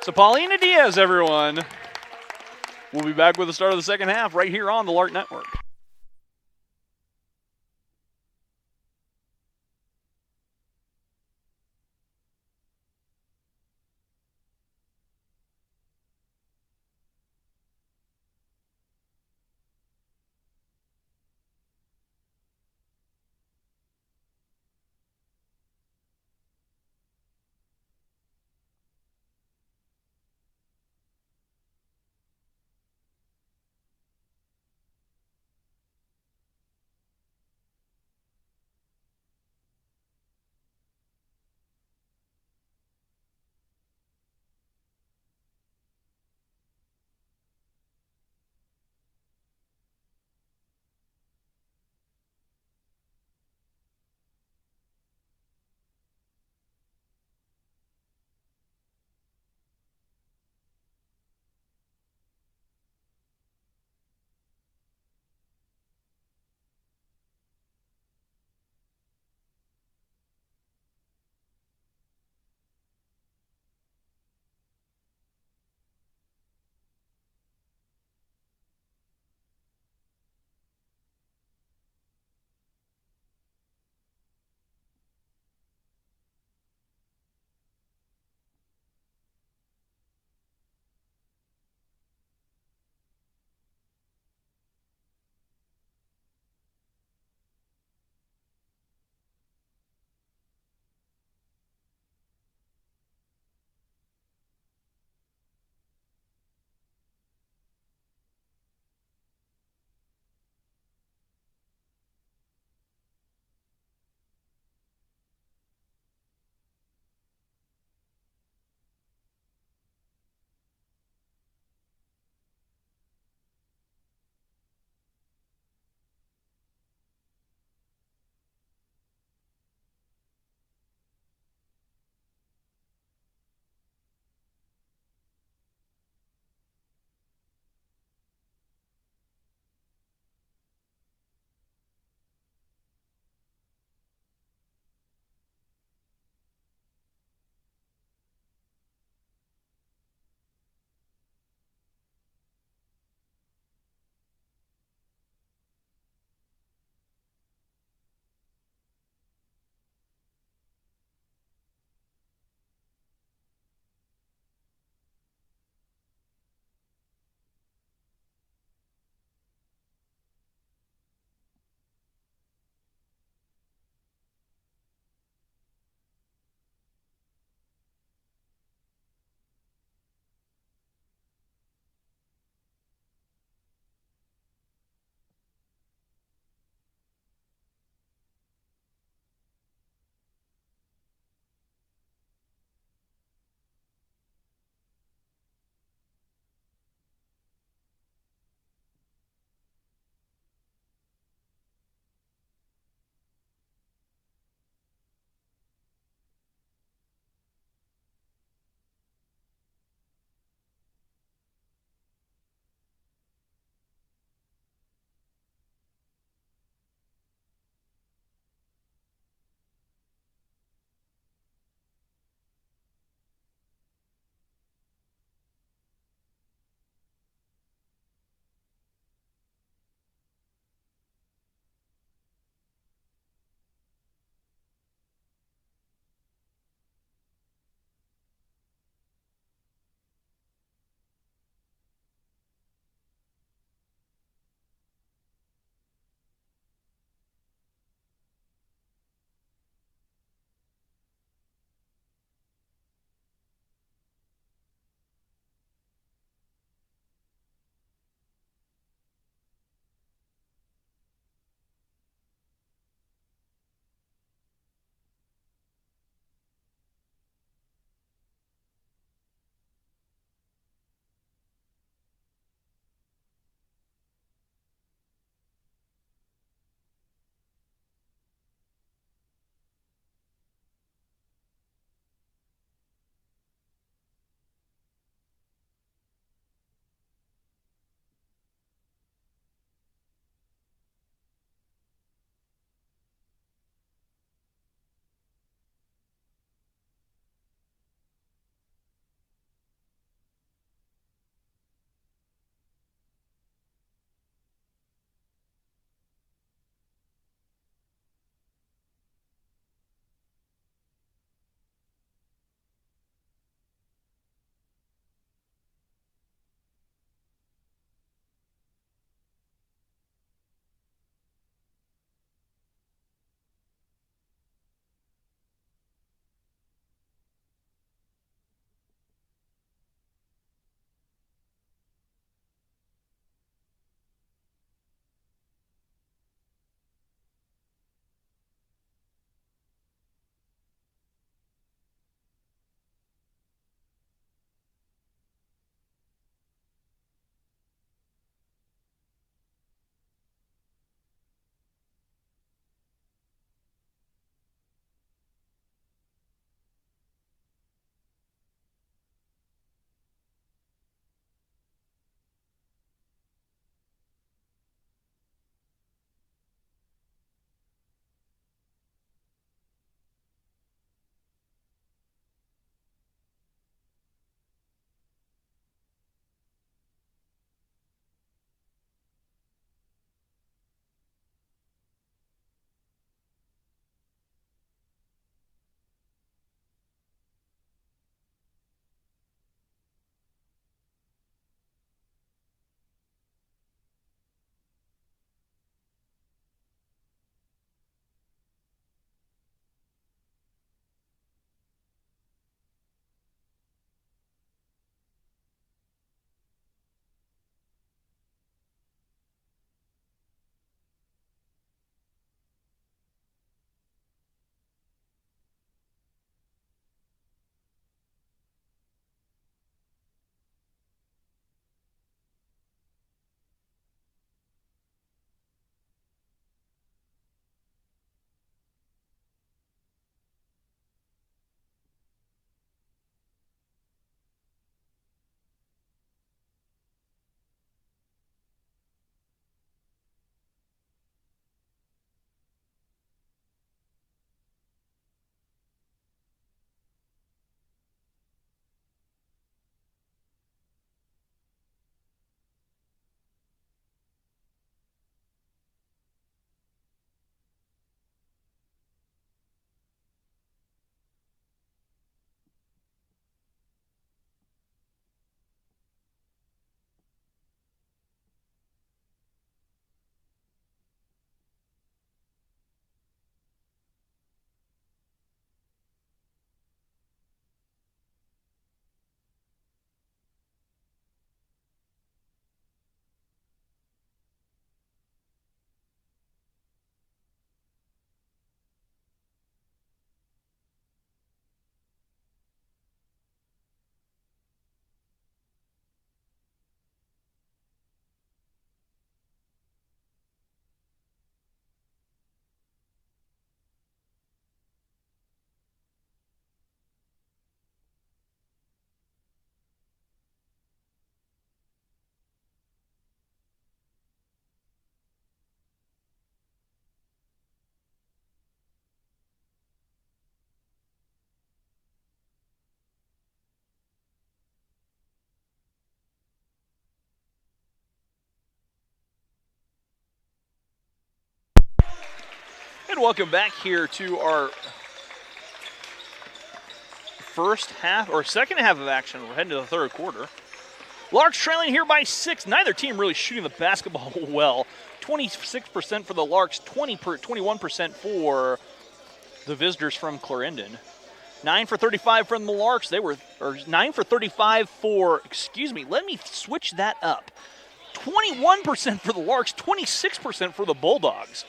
So Paulina Diaz, everyone. We'll be back with the start of the second half right here on the Lark Network. good. Welcome back here to our first half or second half of action. We're heading to the third quarter. Larks trailing here by 6. Neither team really shooting the basketball well. 26% for the Larks, 21% for the visitors from Clarendon. 9 for 35 from the Larks. 9 for 35 for, let me switch that up. 21% for the Larks, 26% for the Bulldogs.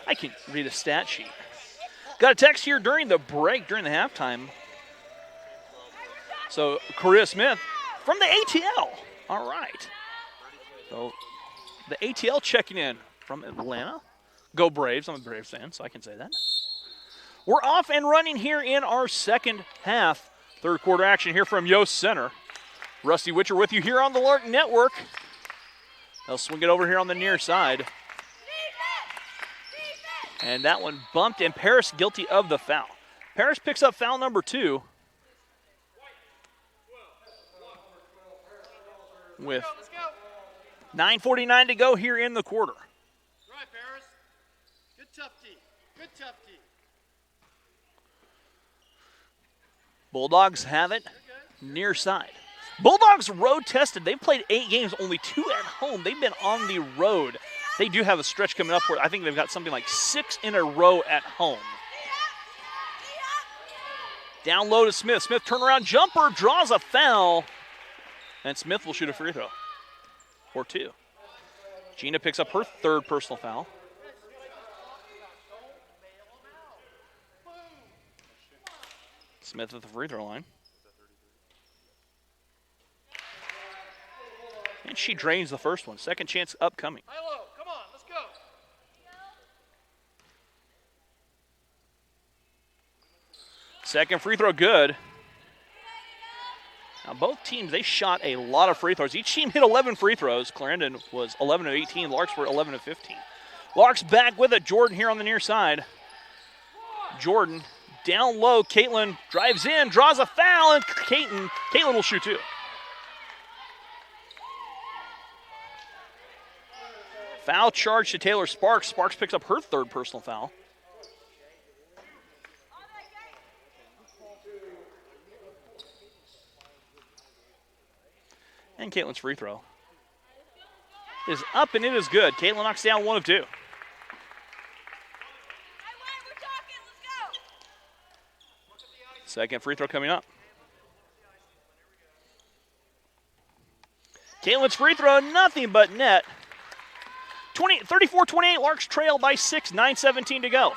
I can read a stat sheet. Got a text here during the break, during the halftime. So, Korea Smith from the ATL. All right. So, the ATL checking in from Atlanta. Go Braves. I'm a Braves fan, so I can say that. We're off and running here in our second half. Third quarter action here from Yost Center. Rusty Witcher with you here on the Lark Network. They'll swing it over here on the near side. And that one bumped, and Paris guilty of the foul. Paris picks up foul number 2. With 9:49 to go here in the quarter. Right, Paris. Good tough D. Good tough D. Bulldogs have it near side. Bulldogs road tested. They've played 8 games, only 2 at home. They've been on the road. They do have a stretch coming up where I think they've got something like 6 in a row at home. Down low to Smith. Smith turnaround jumper, draws a foul. And Smith will shoot a free throw. Or 2. Gina picks up her 3rd personal foul. Smith at the free throw line. And she drains the first one. Second chance upcoming. High-low, come on, let's go. Second free throw good. Now both teams, they shot a lot of free throws. Each team hit 11 free throws. Clarendon was 11 of 18. Larks were 11 of 15. Larks back with it. Jordan here on the near side. Jordan down low. Caitlin drives in, draws a foul, and Caitlin will shoot 2. Foul charge to Taylor Sparks. Sparks picks up her 3rd personal foul. And Caitlin's free throw is up, and it is good. Caitlin knocks down 1 of 2. Second free throw coming up. Caitlin's free throw, nothing but net. 34-28, Larks trail by 6, 9:17 to go.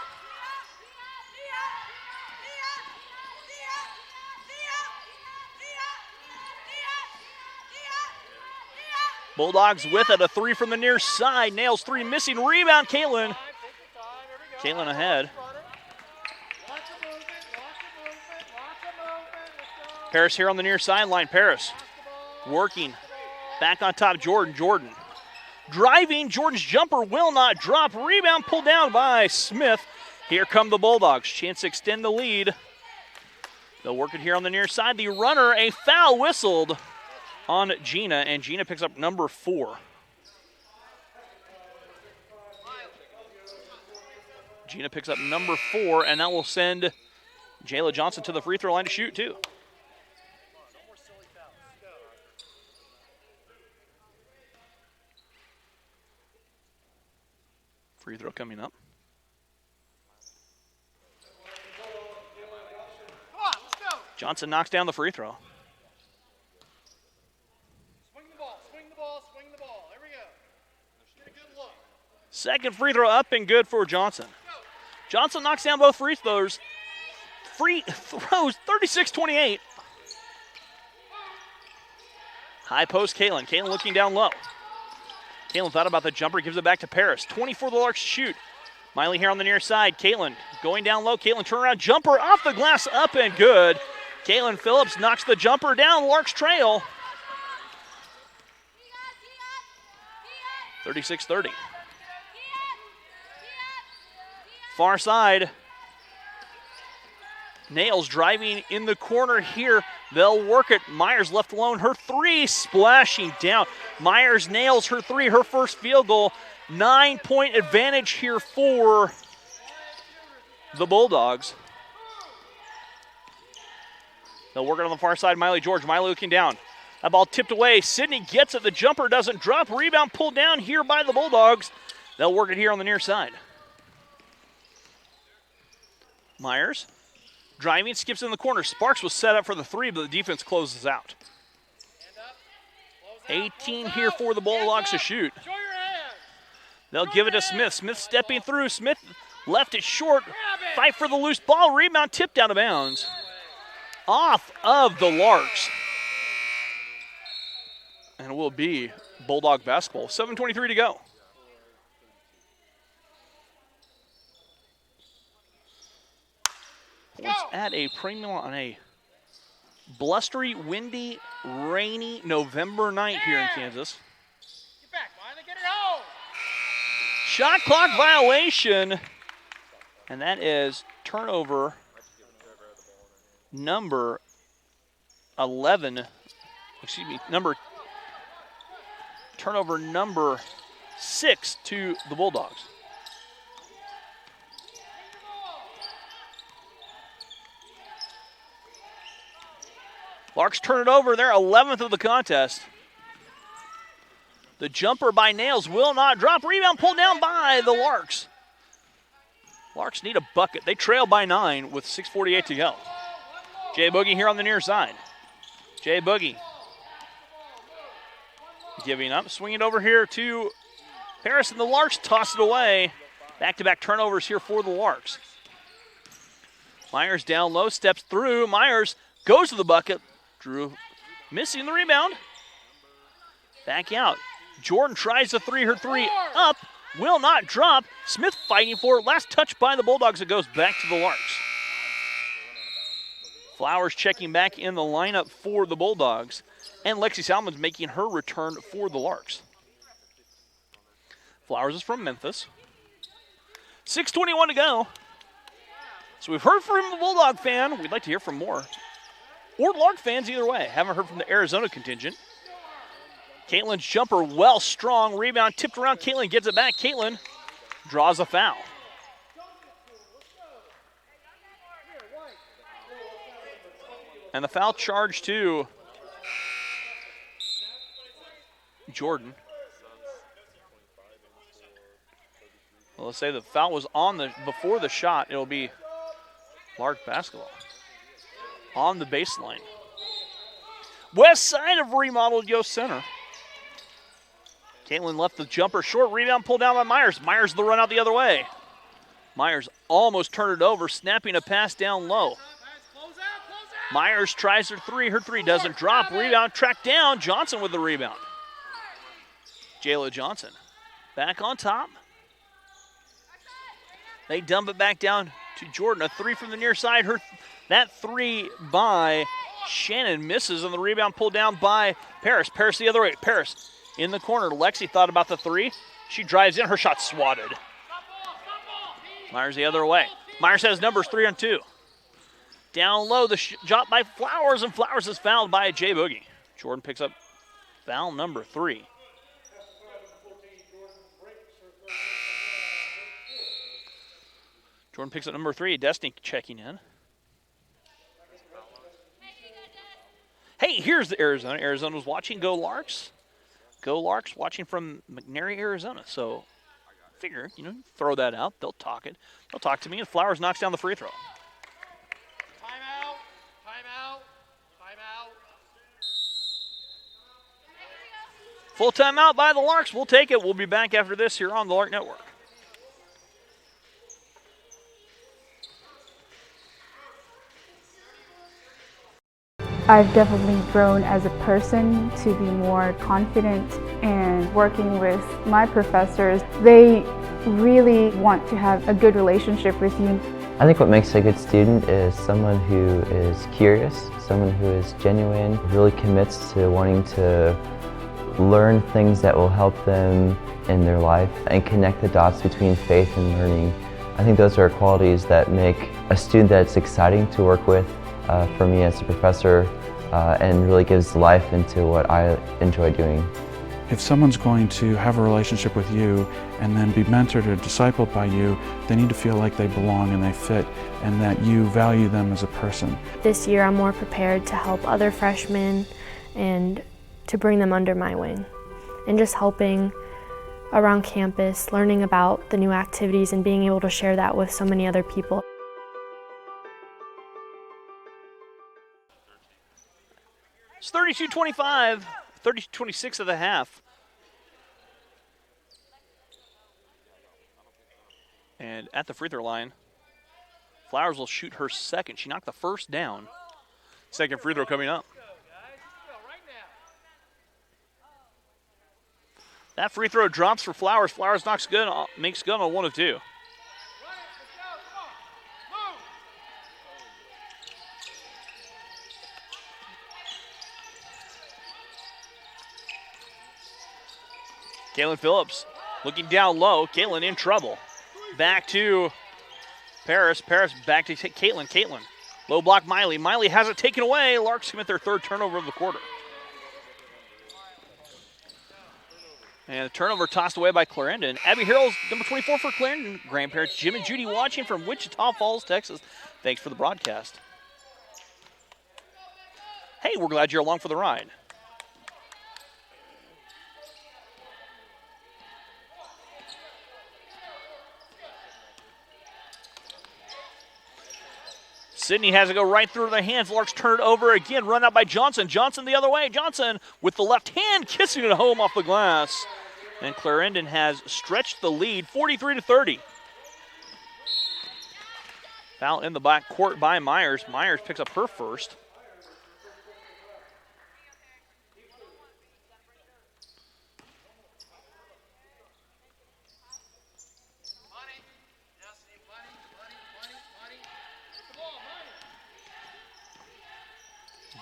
Bulldogs with it, a 3 from the near side. Nails 3, missing. Rebound, Caitlin. Caitlin ahead. Paris here on the near sideline. Paris working. Back on top, Jordan. Jordan driving. Jordan's jumper will not drop. Rebound pulled down by Smith. Here come the Bulldogs. Chance to extend the lead. They'll work it here on the near side. The runner, a foul whistled on Gina, and Gina picks up number 4. Gina picks up number 4, and that will send Jayla Johnson to the free throw line to shoot 2. Free throw coming up. Come on, let's go. Johnson knocks down the free throw. Swing the ball, swing the ball, swing the ball. There we go. Get a good look. Second free throw up and good for Johnson. Johnson knocks down both free throws. Free throws, 36-28. High post, Caitlin. Caitlin looking down low. Caitlin thought about the jumper, gives it back to Paris. 24 the Larks shoot. Miley here on the near side. Caitlin going down low. Caitlin turnaround jumper off the glass, up and good. Caitlin Phillips knocks the jumper down. Larks trail. 36-30. Far side. Nails driving in the corner here. They'll work it. Myers left alone. Her 3 splashing down. Myers nails her 3, her first field goal. 9-point advantage here for the Bulldogs. They'll work it on the far side. Miley George. Miley looking down. That ball tipped away. Sydney gets it. The jumper doesn't drop. Rebound pulled down here by the Bulldogs. They'll work it here on the near side. Myers driving, skips in the corner. Sparks was set up for the three, but the defense closes out. 18 here for the Bulldogs to shoot. They'll give it to Smith. Smith stepping through. Smith left it short. Fight for the loose ball. Rebound tipped out of bounds. Off of the Larks. And it will be Bulldog basketball. 7:23 to go. Points at a premium on a blustery, windy, rainy November night here in Kansas. Get back, Miley, get it home. Shot clock violation. And that is turnover number 11. Excuse me, turnover number 6 to the Bulldogs. Larks turn it over. They're 11th of the contest. The jumper by Nails will not drop. Rebound pulled down by the Larks. Larks need a bucket. They trail by 9 with 6:48 to go. Jay Boogie here on the near side. Jay Boogie giving up. Swing it over here to Harris, and the Larks toss it away. Back-to-back turnovers here for the Larks. Myers down low, steps through. Myers goes to the bucket. Drew missing the rebound. Back out. Jordan tries the three. Her three up. Will not drop. Smith fighting for it. Last touch by the Bulldogs. It goes back to the Larks. Flowers checking back in the lineup for the Bulldogs. And Lexi Salmon's making her return for the Larks. Flowers is from Memphis. 6:21 to go. So we've heard from the Bulldog fan. We'd like to hear from more. Or Lark fans, either way. Haven't heard from the Arizona contingent. Caitlin's jumper well strong. Rebound tipped around. Caitlin gets it back. Caitlin draws a foul. And the foul charge to Jordan. Well, let's say the foul was on before the shot. It'll be Lark basketball. On the baseline. West side of remodeled Yost Center. Caitlin left the jumper short. Rebound pulled down by Myers. Myers the run out the other way. Myers almost turned it over, snapping a pass down low. Myers tries her three. Her three doesn't drop. Rebound tracked down. Johnson with the rebound. Jayla Johnson back on top. They dump it back down to Jordan. A three from the near side. That three by Shannon misses, and the rebound pulled down by Paris. Paris the other way. Paris in the corner. Lexi thought about the three. She drives in. Her shot swatted. Myers the other way. Myers has numbers 3 on 2. Down low, the shot by Flowers, and Flowers is fouled by Jay Boogie. Jordan picks up foul number 3. Jordan picks up number 3. Destiny checking in. Hey, here's the Arizona. Arizona's watching. Go Larks. Go Larks watching from McNary, Arizona. So figure, throw that out. They'll talk it. They'll talk to me, and Flowers knocks down the free throw. Timeout. Timeout. Timeout. Full timeout by the Larks. We'll take it. We'll be back after this here on the Lark Network. I've definitely grown as a person to be more confident, and working with my professors, they really want to have a good relationship with you. I think what makes a good student is someone who is curious, someone who is genuine, really commits to wanting to learn things that will help them in their life and connect the dots between faith and learning. I think those are qualities that make a student that's exciting to work with for me as a professor, and really gives life into what I enjoy doing. If someone's going to have a relationship with you and then be mentored or discipled by you, they need to feel like they belong and they fit and that you value them as a person. This year I'm more prepared to help other freshmen and to bring them under my wing. And just helping around campus, learning about the new activities and being able to share that with so many other people. It's 32-25, 32-26 of the half. And at the free throw line, Flowers will shoot her second. She knocked the first down. Second free throw coming up. That free throw drops for Flowers. Flowers makes good on 1 of 2. Caitlin Phillips looking down low. Caitlin in trouble. Back to Paris. Paris back to Caitlin. Caitlin. Low block Miley. Miley has it taken away. Larks commit their third turnover of the quarter. And a turnover tossed away by Clarendon. Abby Harrell's number 24 for Clarendon. Grandparents Jim and Judy watching from Wichita Falls, Texas. Thanks for the broadcast. Hey, we're glad you're along for the ride. Sydney has it go right through their hands. Larks turn it over again. Run out by Johnson. Johnson the other way. Johnson with the left hand kissing it home off the glass. And Clarendon has stretched the lead 43-30. Foul in the back court by Myers. Myers picks up her first.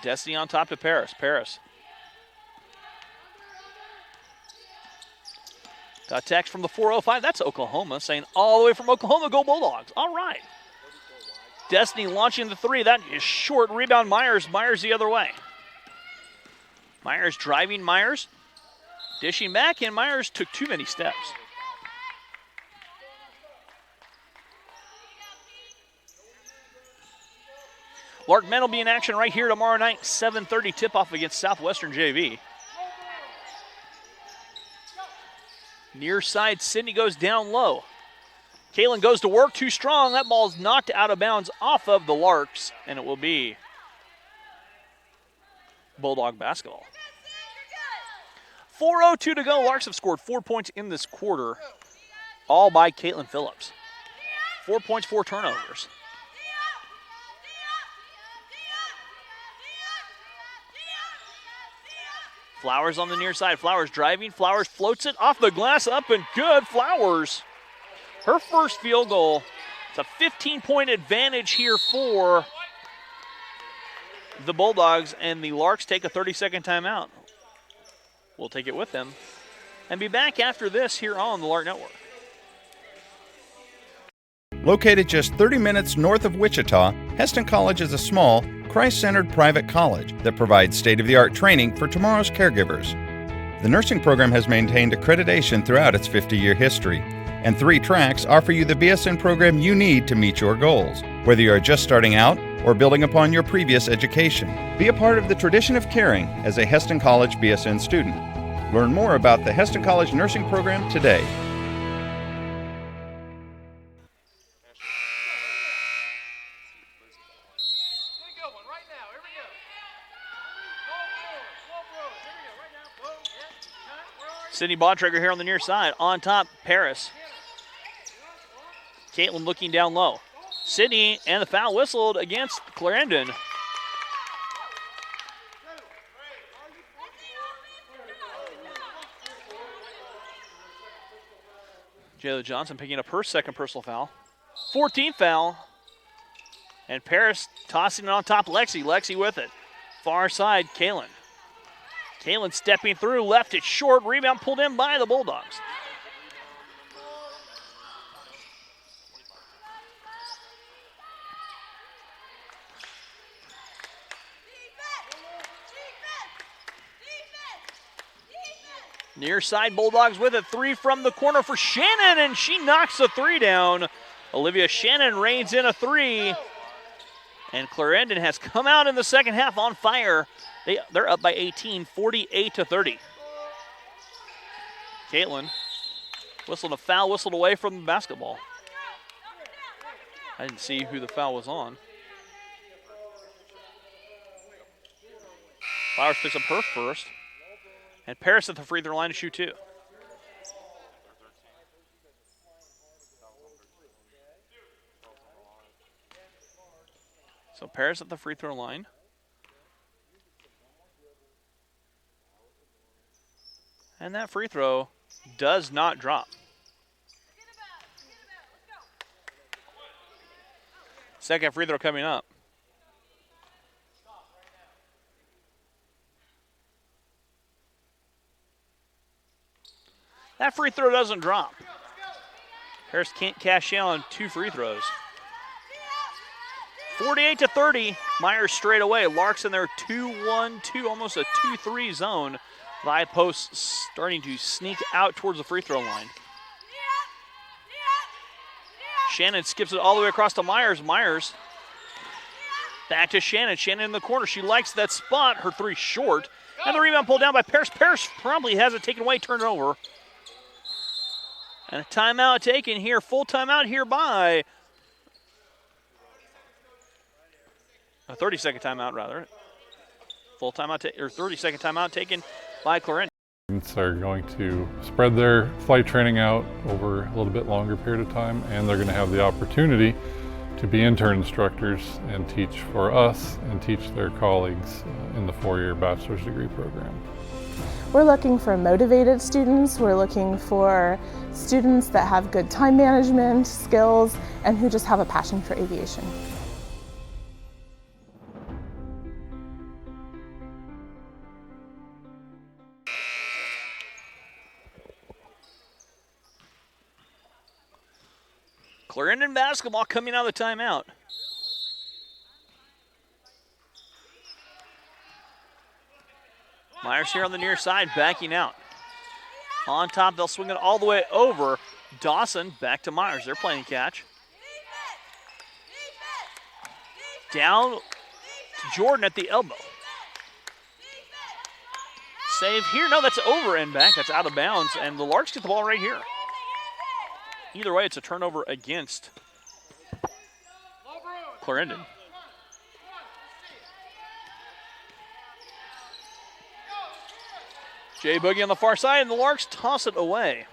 Destiny on top to Paris. Paris. Got a text from the 405. That's Oklahoma saying all the way from Oklahoma, go Bulldogs. All right. Destiny launching the three. That is short. Rebound Myers. Myers the other way. Myers driving Myers. Dishing back, and Myers took too many steps. Lark men will be in action right here tomorrow night, 7:30 tip-off against Southwestern JV. Near side, Sydney goes down low. Kaylin goes to work, too strong. That ball's knocked out of bounds off of the Larks, and it will be Bulldog basketball. 4:02 to go. Larks have scored 4 points in this quarter, all by Caitlin Phillips. 4 points, 4 turnovers. Flowers on the near side. Flowers driving. Flowers floats it off the glass, up and good. Flowers, her first field goal. It's a 15-point advantage here for the Bulldogs, and the Larks take a 30-second timeout. We'll take it with them and be back after this here on the Lark Network. Located just 30 minutes north of Wichita, Heston College is a small, Christ-centered private college that provides state-of-the-art training for tomorrow's caregivers. The nursing program has maintained accreditation throughout its 50-year history, and 3 tracks offer you the BSN program you need to meet your goals, whether you are just starting out or building upon your previous education. Be a part of the tradition of caring as a Heston College BSN student. Learn more about the Heston College nursing program today. Sydney Bontrager here on the near side. On top, Paris. Caitlin looking down low. Sydney, and the foul whistled against Clarendon. Jayla Johnson picking up her second personal foul. 14th foul. And Paris tossing it on top. Lexi. Lexi with it. Far side, Kaylin. Kaylin stepping through, left it short. Rebound pulled in by the Bulldogs. Near side Bulldogs with it. 3 from the corner for Shannon, and she knocks the 3 down. Olivia Shannon reigns in a 3. And Clarendon has come out in the second half on fire. They're up by 18, 48-30. Caitlin whistled a foul, whistled away from the basketball. I didn't see who the foul was on. Flowers picks up her first. And Paris at the free throw line to shoot 2. So Paris at the free throw line. And that free throw does not drop. Second free throw coming up. That free throw doesn't drop. Harris can't cash in on 2 free throws. 48-30, Myers straight away. Larks in their 2-1-2, almost a 2-3 zone. Vi Post starting to sneak out towards the free throw line. Shannon skips it all the way across to Myers. Myers back to Shannon. Shannon in the corner. She likes that spot. Her 3 short. And the rebound pulled down by Paris. Paris probably has it taken away, turned it over. And a timeout taken here. Full timeout here by a 30-second timeout, rather. Full timeout, or 30-second timeout taken by Clarendon. Students are going to spread their flight training out over a little bit longer period of time, and they're going to have the opportunity to be intern instructors and teach for us and teach their colleagues in the 4-year bachelor's degree program. We're looking for motivated students. We're looking for students that have good time management skills and who just have a passion for aviation. Clarendon basketball coming out of the timeout. Myers here on the near side, backing out. On top, they'll swing it all the way over. Dawson back to Myers. They're playing catch. Down to Jordan at the elbow. Save here. No, that's over and back. That's out of bounds. And the Larks get the ball right here. Either way, it's a turnover against Clarendon. Jay Boogie on the far side, and the Larks toss it away.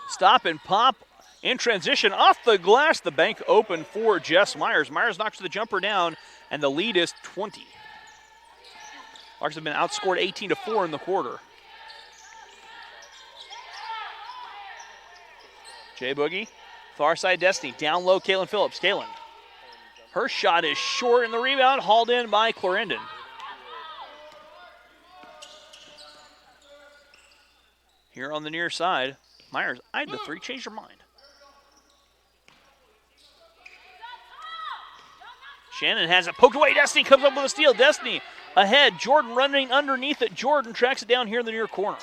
Stop and pop in transition off the glass. The bank open for Jess Myers. Myers knocks the jumper down, and the lead is 20. Larks have been outscored 18-4 in the quarter. Jay Boogie, far side Destiny, down low Kaylin Phillips. Kaylin, her shot is short, and the rebound hauled in by Clarendon. Here on the near side, Myers eyed the 3, changed her mind. Shannon has it poked away. Destiny comes up with a steal. Destiny ahead. Jordan running underneath it. Jordan tracks it down here in the near corner.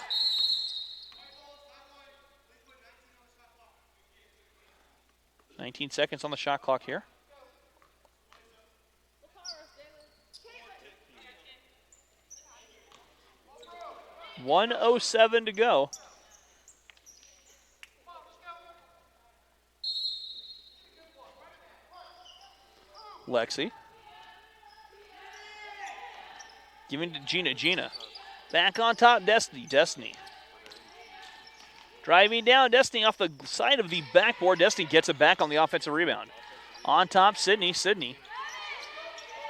"19 seconds on the shot clock here. .107 to go. Lexi. Giving to Gina. Gina. Back on top, Destiny. Destiny. Driving down, Destiny off the side of the backboard. Destiny gets it back on the offensive rebound. On top, Sydney. Sydney.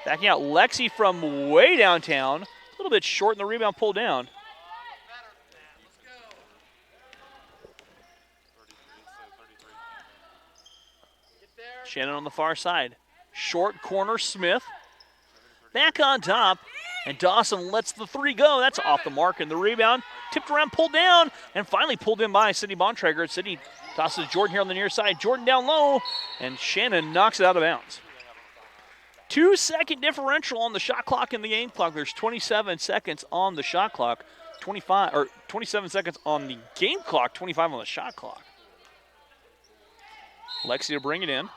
Backing out Lexi from way downtown. A little bit short, and the rebound pulled down. Shannon on the far side. Short corner, Smith. Back on top, and Dawson lets the 3 go. That's off the mark, and the rebound tipped around, pulled down, and finally pulled in by Sydney Bontrager. Sydney tosses Jordan here on the near side. Jordan down low, and Shannon knocks it out of bounds. 2-second differential on the shot clock and the game clock. There's 27 seconds on the shot clock, 27 seconds on the game clock, 25 on the shot clock. Lexi to bring it in.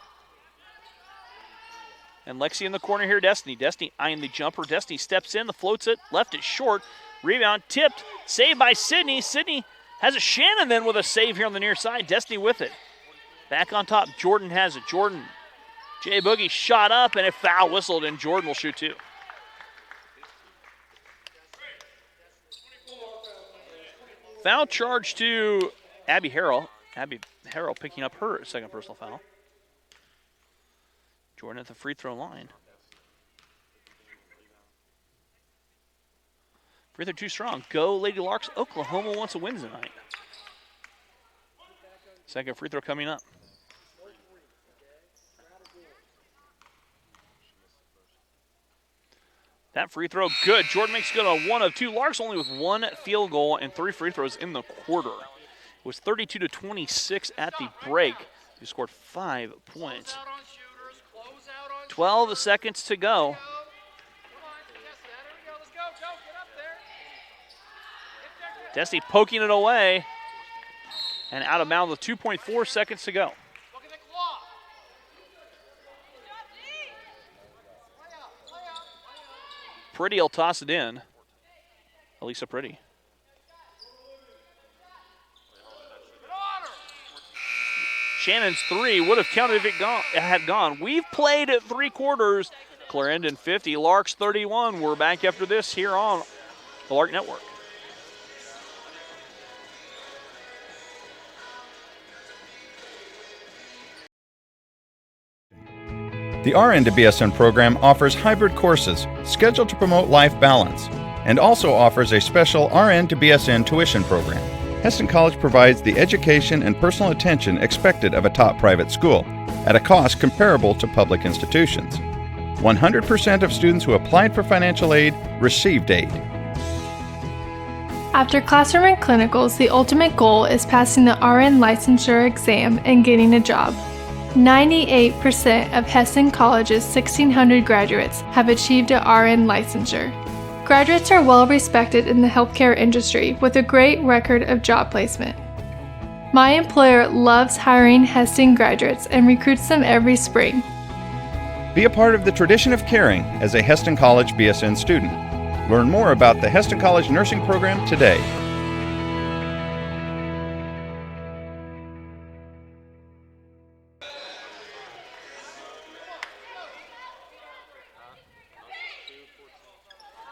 And Lexi in the corner here, Destiny. Destiny eyeing the jumper. Destiny steps in, floats it, left it short. Rebound tipped, saved by Sydney. Sydney has a Shannon then with a save here on the near side. Destiny with it. Back on top, Jordan has it. Jordan, Jay Boogie shot up and a foul whistled, and Jordan will shoot two. Foul charge to Abby Harrell. Abby Harrell picking up her second personal foul. Jordan at the free throw line. Free throw too strong. Go Lady Larks. Oklahoma wants a win tonight. Second free throw coming up. That free throw good. Jordan makes good on 1 of 2. Larks only with 1 field goal and 3 free throws in the quarter. It was 32-26 at the break. He scored 5 points. 12 seconds to go. Destiny poking it away. And out of bounds with 2.4 seconds to go. Pretty will toss it in. Elisa Pretty. Shannon's three would have counted if it had gone. We've played at 3 quarters. Clarendon 50, Larks 31. We're back after this here on the Lark Network. The RN to BSN program offers hybrid courses scheduled to promote life balance and also offers a special RN to BSN tuition program. Hesston College provides the education and personal attention expected of a top private school at a cost comparable to public institutions. 100% of students who applied for financial aid received aid. After classroom and clinicals, the ultimate goal is passing the RN licensure exam and getting a job. 98% of Hesston College's 1,600 graduates have achieved a RN licensure. Graduates are well respected in the healthcare industry with a great record of job placement. My employer loves hiring Hesston graduates and recruits them every spring. Be a part of the tradition of caring as a Hesston College BSN student. Learn more about the Hesston College nursing program today.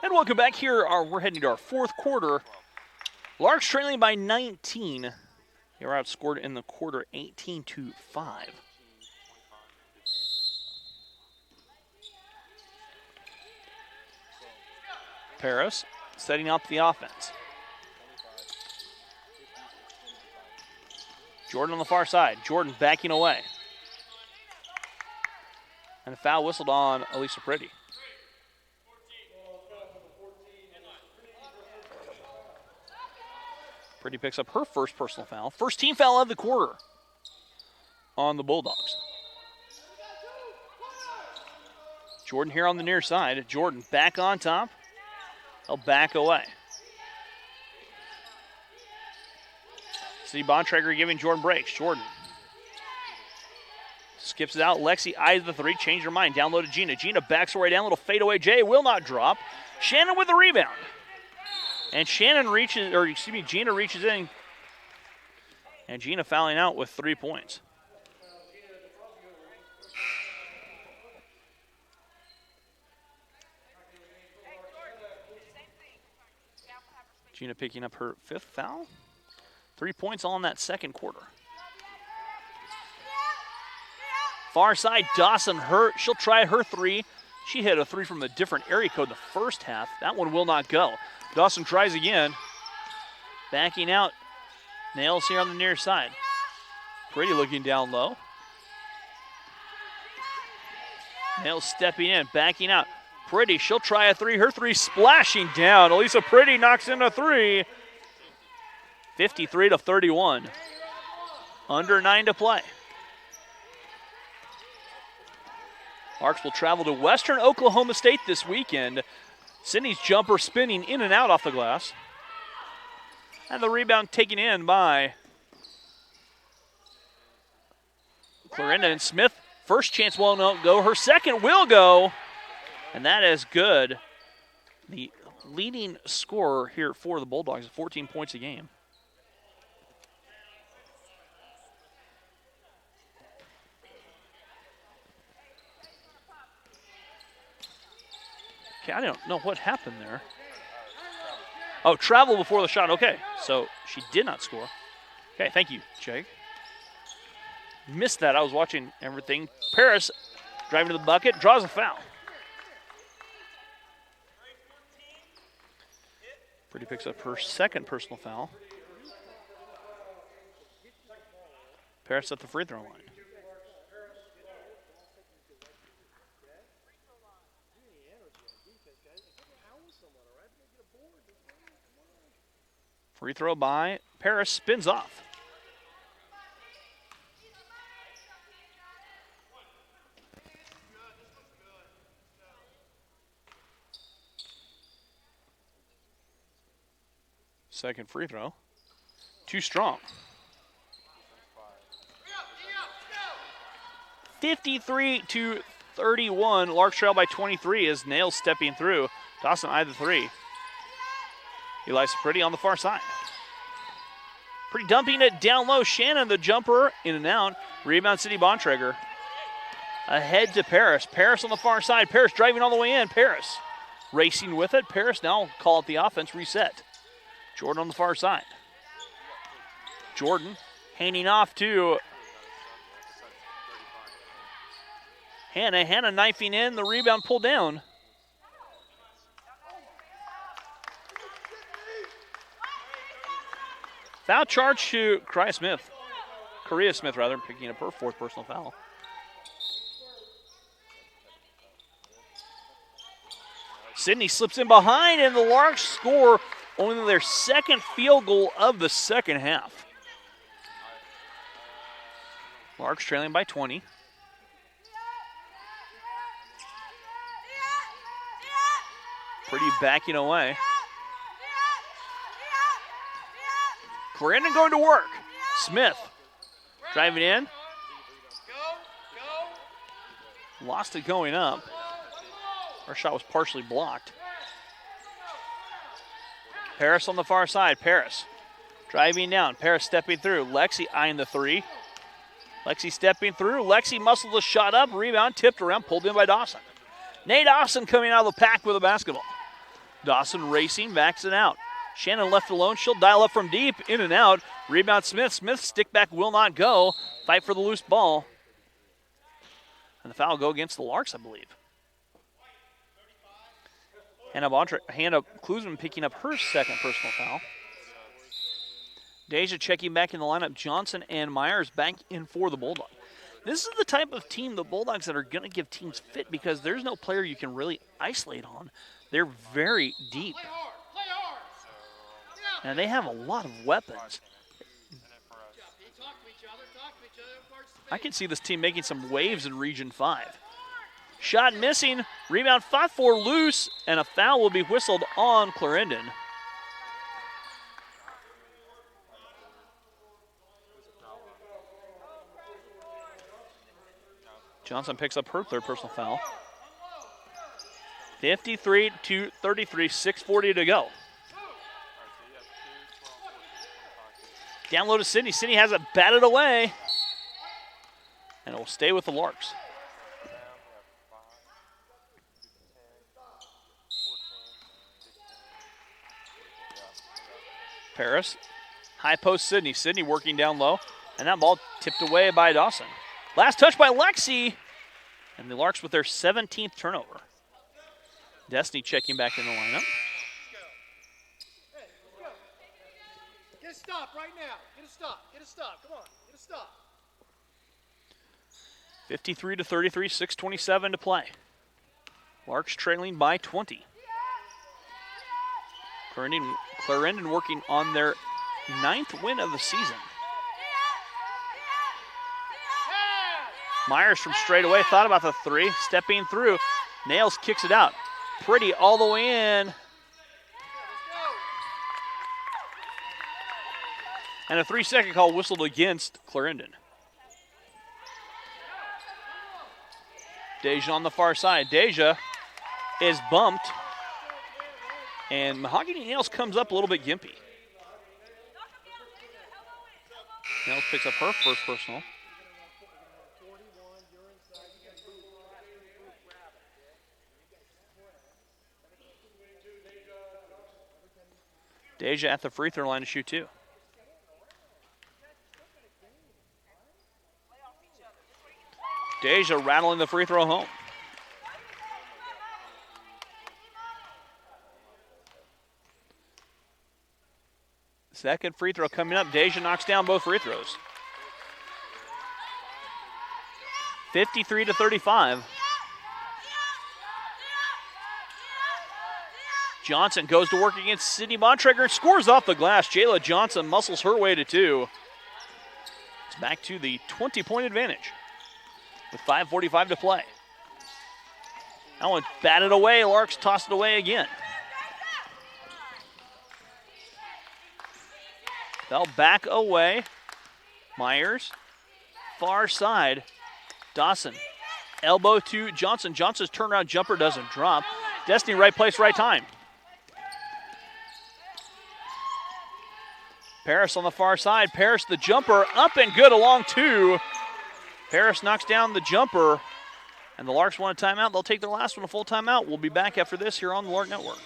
And welcome back here. We're heading to our 4th quarter. Larks trailing by 19. They were outscored in the quarter 18-5. Paris setting up the offense. Jordan on the far side. Jordan backing away. And a foul whistled on Elisa Pretty. Pretty picks up her first personal foul. First team foul of the quarter on the Bulldogs. Jordan here on the near side. Jordan back on top. He'll back away. See Bontrager giving Jordan breaks. Jordan skips it out. Lexi eyes the three. Changed her mind. Down low to Gina. Gina backs her way down. Little fadeaway. Jay will not drop. Shannon with the rebound. And Gina reaches in. And Gina fouling out with 3 points. Gina picking up her 5th foul. 3 points all in that second quarter. Far side, Dawson hurt. She'll try her 3. She hit a 3 from a different area code the first half. That one will not go. Dawson tries again. Backing out. Nails here on the near side. Pretty looking down low. Nails stepping in, backing out. Pretty, she'll try a 3. Her 3 splashing down. Elisa Pretty knocks in a 3. 53-31. Under 9 to play. Larks will travel to Western Oklahoma State this weekend. Sydney's jumper spinning in and out off the glass. And the rebound taken in by Clarendon. And Smith, first chance will not go. Her second will go. And that is good. The leading scorer here for the Bulldogs is 14 points a game. Okay, I don't know what happened there. Oh, travel before the shot. Okay, so she did not score. Okay, thank you, Jake. Missed that. I was watching everything. Paris driving to the bucket, draws a foul. Pretty picks up her second personal foul. Paris at the free throw line. Free throw by Paris, spins off. Second free throw. Too strong. 53-31. Larks trail by 23 as Nails stepping through. Dawson eyed the three. Elias Pretty on the far side. Pretty dumping it down low. Shannon, the jumper, in and out. Rebound, City Bontrager. Ahead to Paris. Paris on the far side. Paris driving all the way in. Paris racing with it. Paris now call it the offense. Reset. Jordan on the far side. Jordan handing off to Hannah. Hannah knifing in. The rebound pulled down. Foul charge to Korea Smith, picking up her fourth personal foul. Sydney slips in behind, and the Larks score only their second field goal of the second half. Larks trailing by 20. Pretty backing away. Clarendon going to work. Smith driving in. Lost it going up. Our shot was partially blocked. Paris on the far side. Paris driving down. Paris stepping through. Lexi eyeing the three. Lexi stepping through. Lexi muscled the shot up. Rebound tipped around. Pulled in by Dawson. Nate Dawson coming out of the pack with a basketball. Dawson racing. Backs it out. Shannon left alone. She'll dial up from deep. In and out. Rebound Smith. Smith stick back will not go. Fight for the loose ball. And the foul will go against the Larks, I believe. Hannah Klusman picking up her second personal foul. Deja checking back in the lineup. Johnson and Myers back in for the Bulldogs. This is the type of team, the Bulldogs, that are going to give teams fit because there's no player you can really isolate on. They're very deep. And they have a lot of weapons. I can see this team making some waves in Region 5. Shot missing. Rebound 5-4 loose. And a foul will be whistled on Clarendon. Johnson picks up her third personal foul. 53-33, 6:40 to go. Down low to Sydney. Sydney has it batted away. And it will stay with the Larks. Paris. High post Sydney. Sydney working down low. And that ball tipped away by Dawson. Last touch by Lexi. And the Larks with their 17th turnover. Destiny checking back in the lineup. Get a stop right now. Get a stop. Get a stop. Come on. Get a stop. 53-33, 6:27 to play. Larks trailing by 20. Clarendon working on their 9th win of the season. Myers from straight away, thought about the three, stepping through. Nails kicks it out. Pretty all the way in. And a 3-second call whistled against Clarendon. Deja on the far side. Deja is bumped. And Mahogany Nails comes up a little bit gimpy. Nails picks up her first personal. Deja at the free throw line to shoot two. Deja rattling the free throw home. Second free throw coming up. Deja knocks down both free throws. 53-35. Johnson goes to work against Sydney Bontrager and scores off the glass. Jayla Johnson muscles her way to two. It's back to the 20-point advantage with 5:45 to play. That one batted away. Larks tossed it away again. Fell back away. Myers, far side. Dawson, elbow to Johnson. Johnson's turnaround jumper doesn't drop. Destiny, right place, right time. Paris on the far side. Paris, the jumper, up and good along two. Paris knocks down the jumper, and the Larks want a timeout. They'll take their last one, a full timeout. We'll be back after this here on the Lark Network.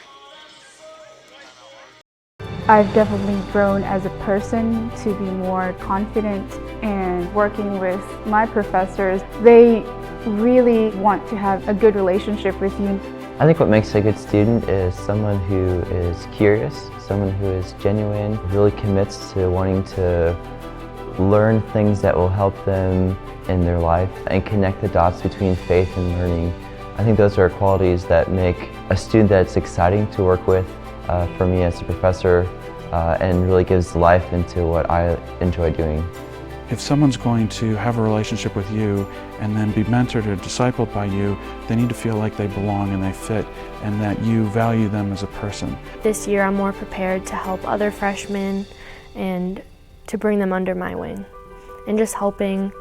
I've definitely grown as a person to be more confident, and working with my professors, they really want to have a good relationship with you. I think what makes a good student is someone who is curious, someone who is genuine, really commits to wanting to learn things that will help them in their life and connect the dots between faith and learning. I think those are qualities that make a student that's exciting to work with for me as a professor and really gives life into what I enjoy doing. If someone's going to have a relationship with you and then be mentored or discipled by you, they need to feel like they belong and they fit and that you value them as a person. This year I'm more prepared to help other freshmen and to bring them under my wing. And just helping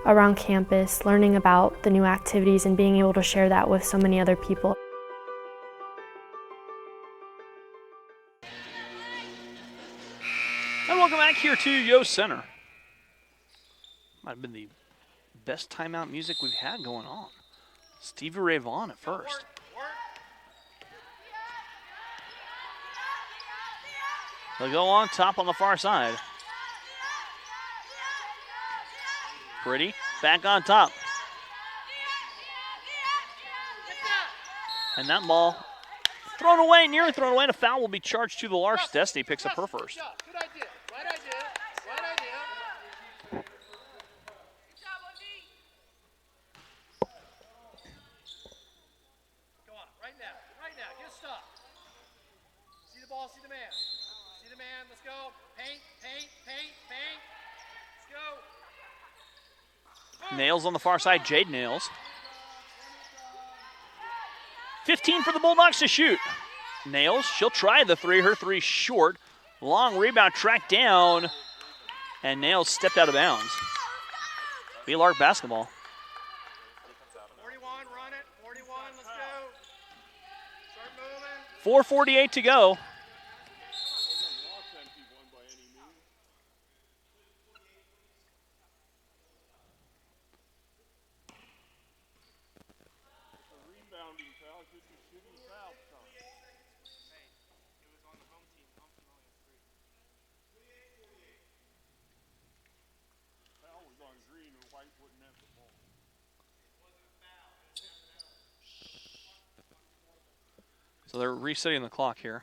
around campus, learning about the new activities and being able to share that with so many other people. And welcome back here to Yost Center. Might have been the best timeout music we've had going on. Stevie Ray Vaughan at first. They'll go on top on the far side. Pretty, back on top. And that ball thrown away, nearly thrown away, and a foul will be charged to the Larks. Destiny picks up her first. Good idea. Right idea. Right idea. Come on, right now. Right now. Get a stop. See the ball, see the man. See the man. Let's go. Paint, paint, paint, paint. Let's go. Nails on the far side, Jade Nails. 15 for the Bulldogs to shoot. Nails, she'll try the three. Her three short. Long rebound tracked down. And Nails stepped out of bounds. Be Lark basketball. 41, run it. 41, let's go. Start moving. 4:48 to go. So they're resetting the clock here.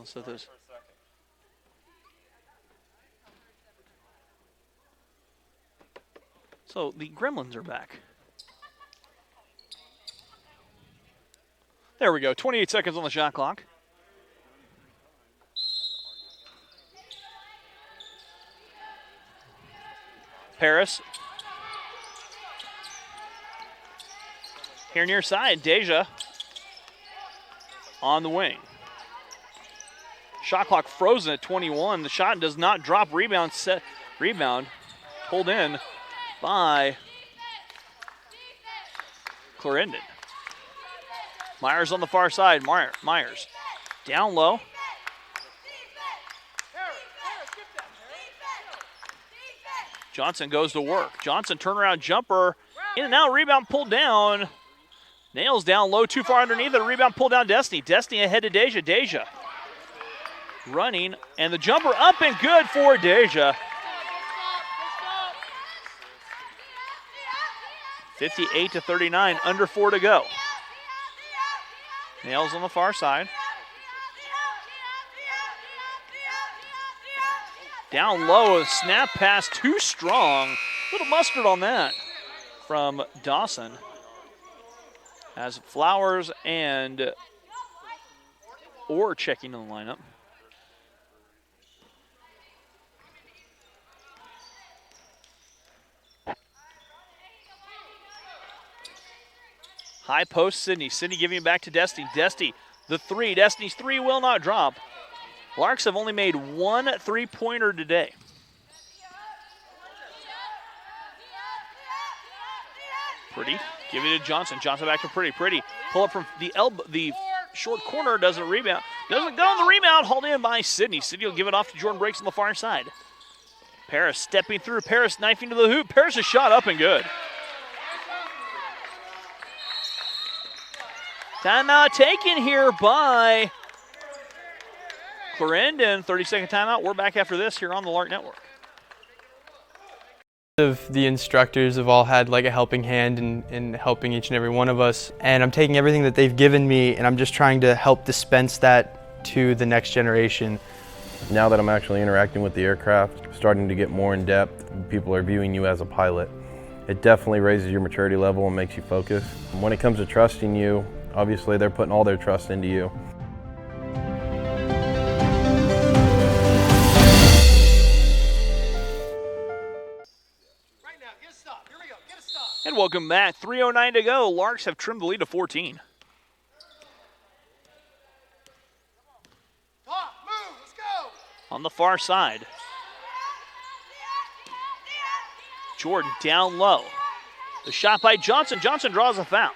So there's So the Gremlins are back. There we go. 28 seconds on the shot clock. Paris. Here near side, Deja on the wing. Shot clock frozen at 21. The shot does not drop. Rebound pulled in by Clarendon. Myers on the far side. Myers down low. Johnson goes to work. Johnson turnaround jumper. In and out. Rebound pulled down. Nails down low. Too far underneath it. Rebound pulled down Destiny. Destiny ahead to Deja. Deja running. And the jumper up and good for Deja. 58-39. Under 4 to go. Nails on the far side. Down low, snap pass too strong. Little mustard on that from Dawson. As Flowers and Orr checking in the lineup. High post, Sydney. Sydney giving it back to Destiny. Destiny, the three. Destiny's three will not drop. Larks have only made one three-pointer today. Pretty, giving it to Johnson. Johnson back to Pretty. Pretty, pull up from the short corner, doesn't rebound. Doesn't go on the rebound, hauled in by Sydney. Sydney will give it off to Jordan Breaks on the far side. Paris stepping through. Paris knifing to the hoop. Paris is shot up and good. Timeout taken here by Clarendon. 30-second timeout. We're back after this here on the Lark Network. The instructors have all had like a helping hand in helping each and every one of us. And I'm taking everything that they've given me and I'm just trying to help dispense that to the next generation. Now that I'm actually interacting with the aircraft, starting to get more in depth, people are viewing you as a pilot. It definitely raises your maturity level and makes you focus. When it comes to trusting you, obviously they're putting all their trust into you. And welcome back. 3:09 to go. Larks have trimmed the lead to 14. On the far side. Jordan down low. The shot by Johnson. Johnson draws a foul.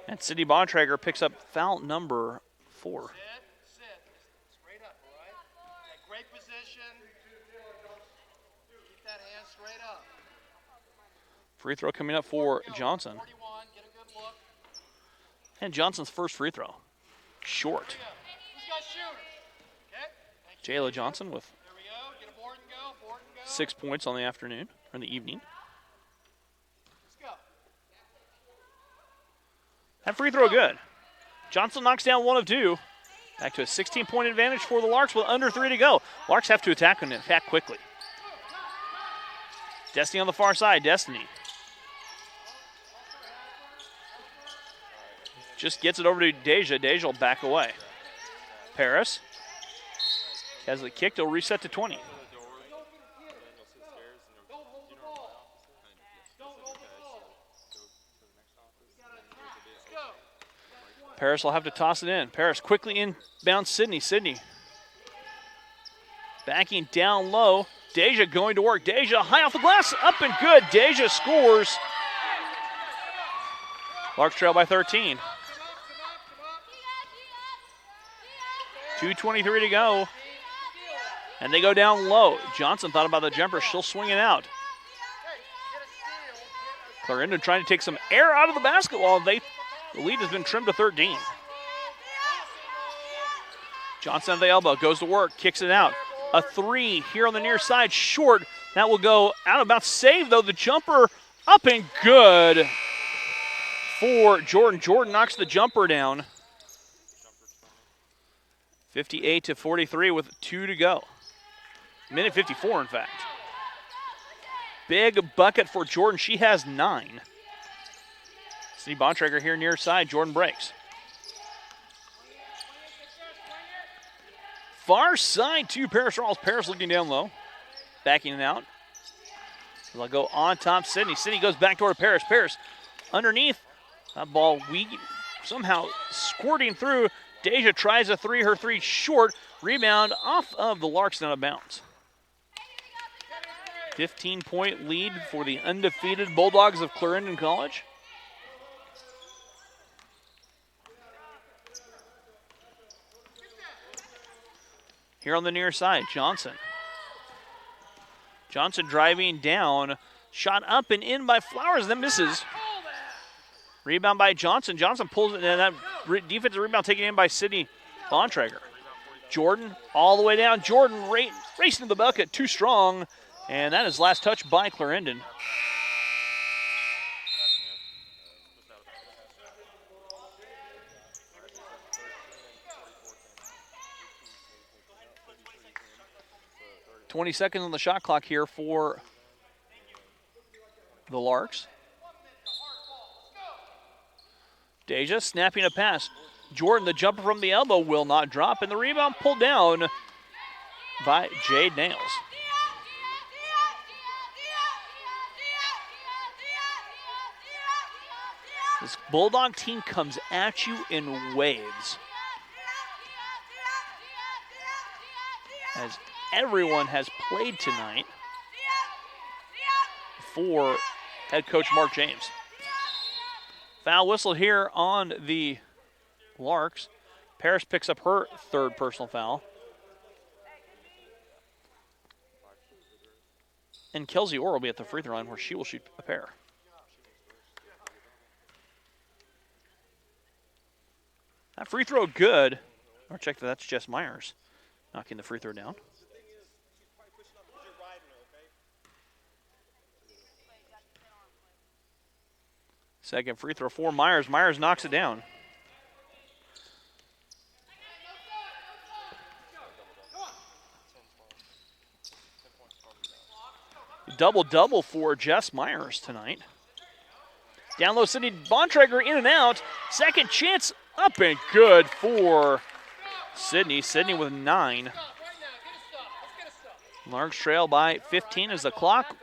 And Sydney Bontrager picks up foul number 4. Straight up, all right? Great position. Keep that hand straight up. Free throw coming up for Johnson. 41, get a good look. And Johnson's first free throw. Short. Who's got shooters? Okay. Jayla Johnson with There we go. Get a board and go. Board and go. 6 points on the afternoon, or the evening. Let's go. That free throw good. Johnson knocks down 1 of 2. Back to a 16-point advantage for the Larks with under 3 to go. Larks have to attack quickly. Destiny on the far side. Destiny just gets it over to Deja. Deja will back away. Paris has the kick. They'll reset to 20. Paris will have to toss it in. Paris quickly inbounds Sydney. Sydney backing down low. Deja going to work. Deja high off the glass. Up and good. Deja scores. Larks trail by 13. 2:23 to go. And they go down low. Johnson thought about the jumper. She'll swing it out. Clarendon trying to take some air out of the basketball. The lead has been trimmed to 13. Johnson at the elbow, goes to work, kicks it out. A 3 here on the near side, short. That will go out of bounds. Save though, the jumper up and good for Jordan. Jordan knocks the jumper down. 58-43 with 2 to go. Minute 54, in fact. Big bucket for Jordan. She has 9. See Bontrager here near side. Jordan breaks. Far side to Paris Rawls. Paris looking down low. Backing it out. They'll go on top. Sydney. Sydney goes back toward Paris. Paris underneath. That ball somehow squirting through. Deja tries a 3. Her 3 short. Rebound off of the Larks and out of bounds. 15-point lead for the undefeated Bulldogs of Clarendon College. Here on the near side, Johnson. Johnson driving down. Shot up and in by Flowers, then misses. Rebound by Johnson. Johnson pulls it, and that defensive rebound taken in by Sydney Bontrager. Jordan all the way down. Jordan racing to the bucket, too strong. And that is last touch by Clarendon. .20 seconds on the shot clock here for the Larks. Deja snapping a pass. Jordan, the jumper from the elbow, will not drop, and the rebound pulled down by Jade Nails. This Bulldog team comes at you in waves. As everyone has played tonight for head coach Mark James. Foul whistle here on the Larks. Paris picks up her 3rd personal foul. And Kelsey Orr will be at the free throw line where she will shoot a pair. That free throw good. I'll check that that's Jess Myers knocking the free throw down. Second free throw for Myers. Myers knocks it down. Double-double for Jess Myers tonight. Down low, Sydney Bontrager in and out. Second chance up and good for Sydney. Sydney with 9. Larks trail by 15 as the clock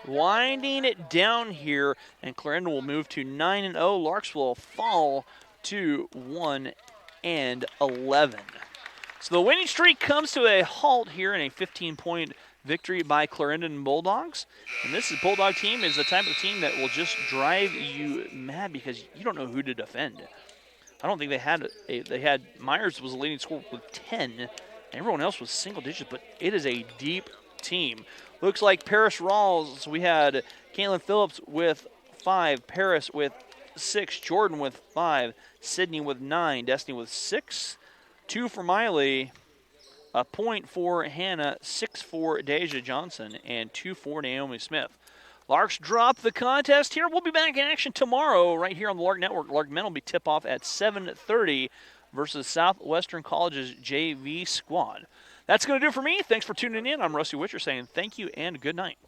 winding it down here, and Clarendon will move to 9-0. Larks will fall to 1-11. So the winning streak comes to a halt here in a 15-point victory by Clarendon Bulldogs. And this Bulldog team is the type of team that will just drive you mad because you don't know who to defend. I don't think they had Myers was the leading scorer with 10. Everyone else was single digits, but it is a deep team. Looks like Paris Rawls, we had Caitlin Phillips with 5, Paris with 6, Jordan with 5, Sydney with 9, Destiny with 6, 2 for Miley, a point for Hannah, 6 for Deja Johnson, and 2 for Naomi Smith. Larks drop the contest here. We'll be back in action tomorrow right here on the Lark Network. Lark men will be tip-off at 7:30 versus Southwestern College's JV squad. That's going to do it for me. Thanks for tuning in. I'm Rusty Witcher saying thank you and good night.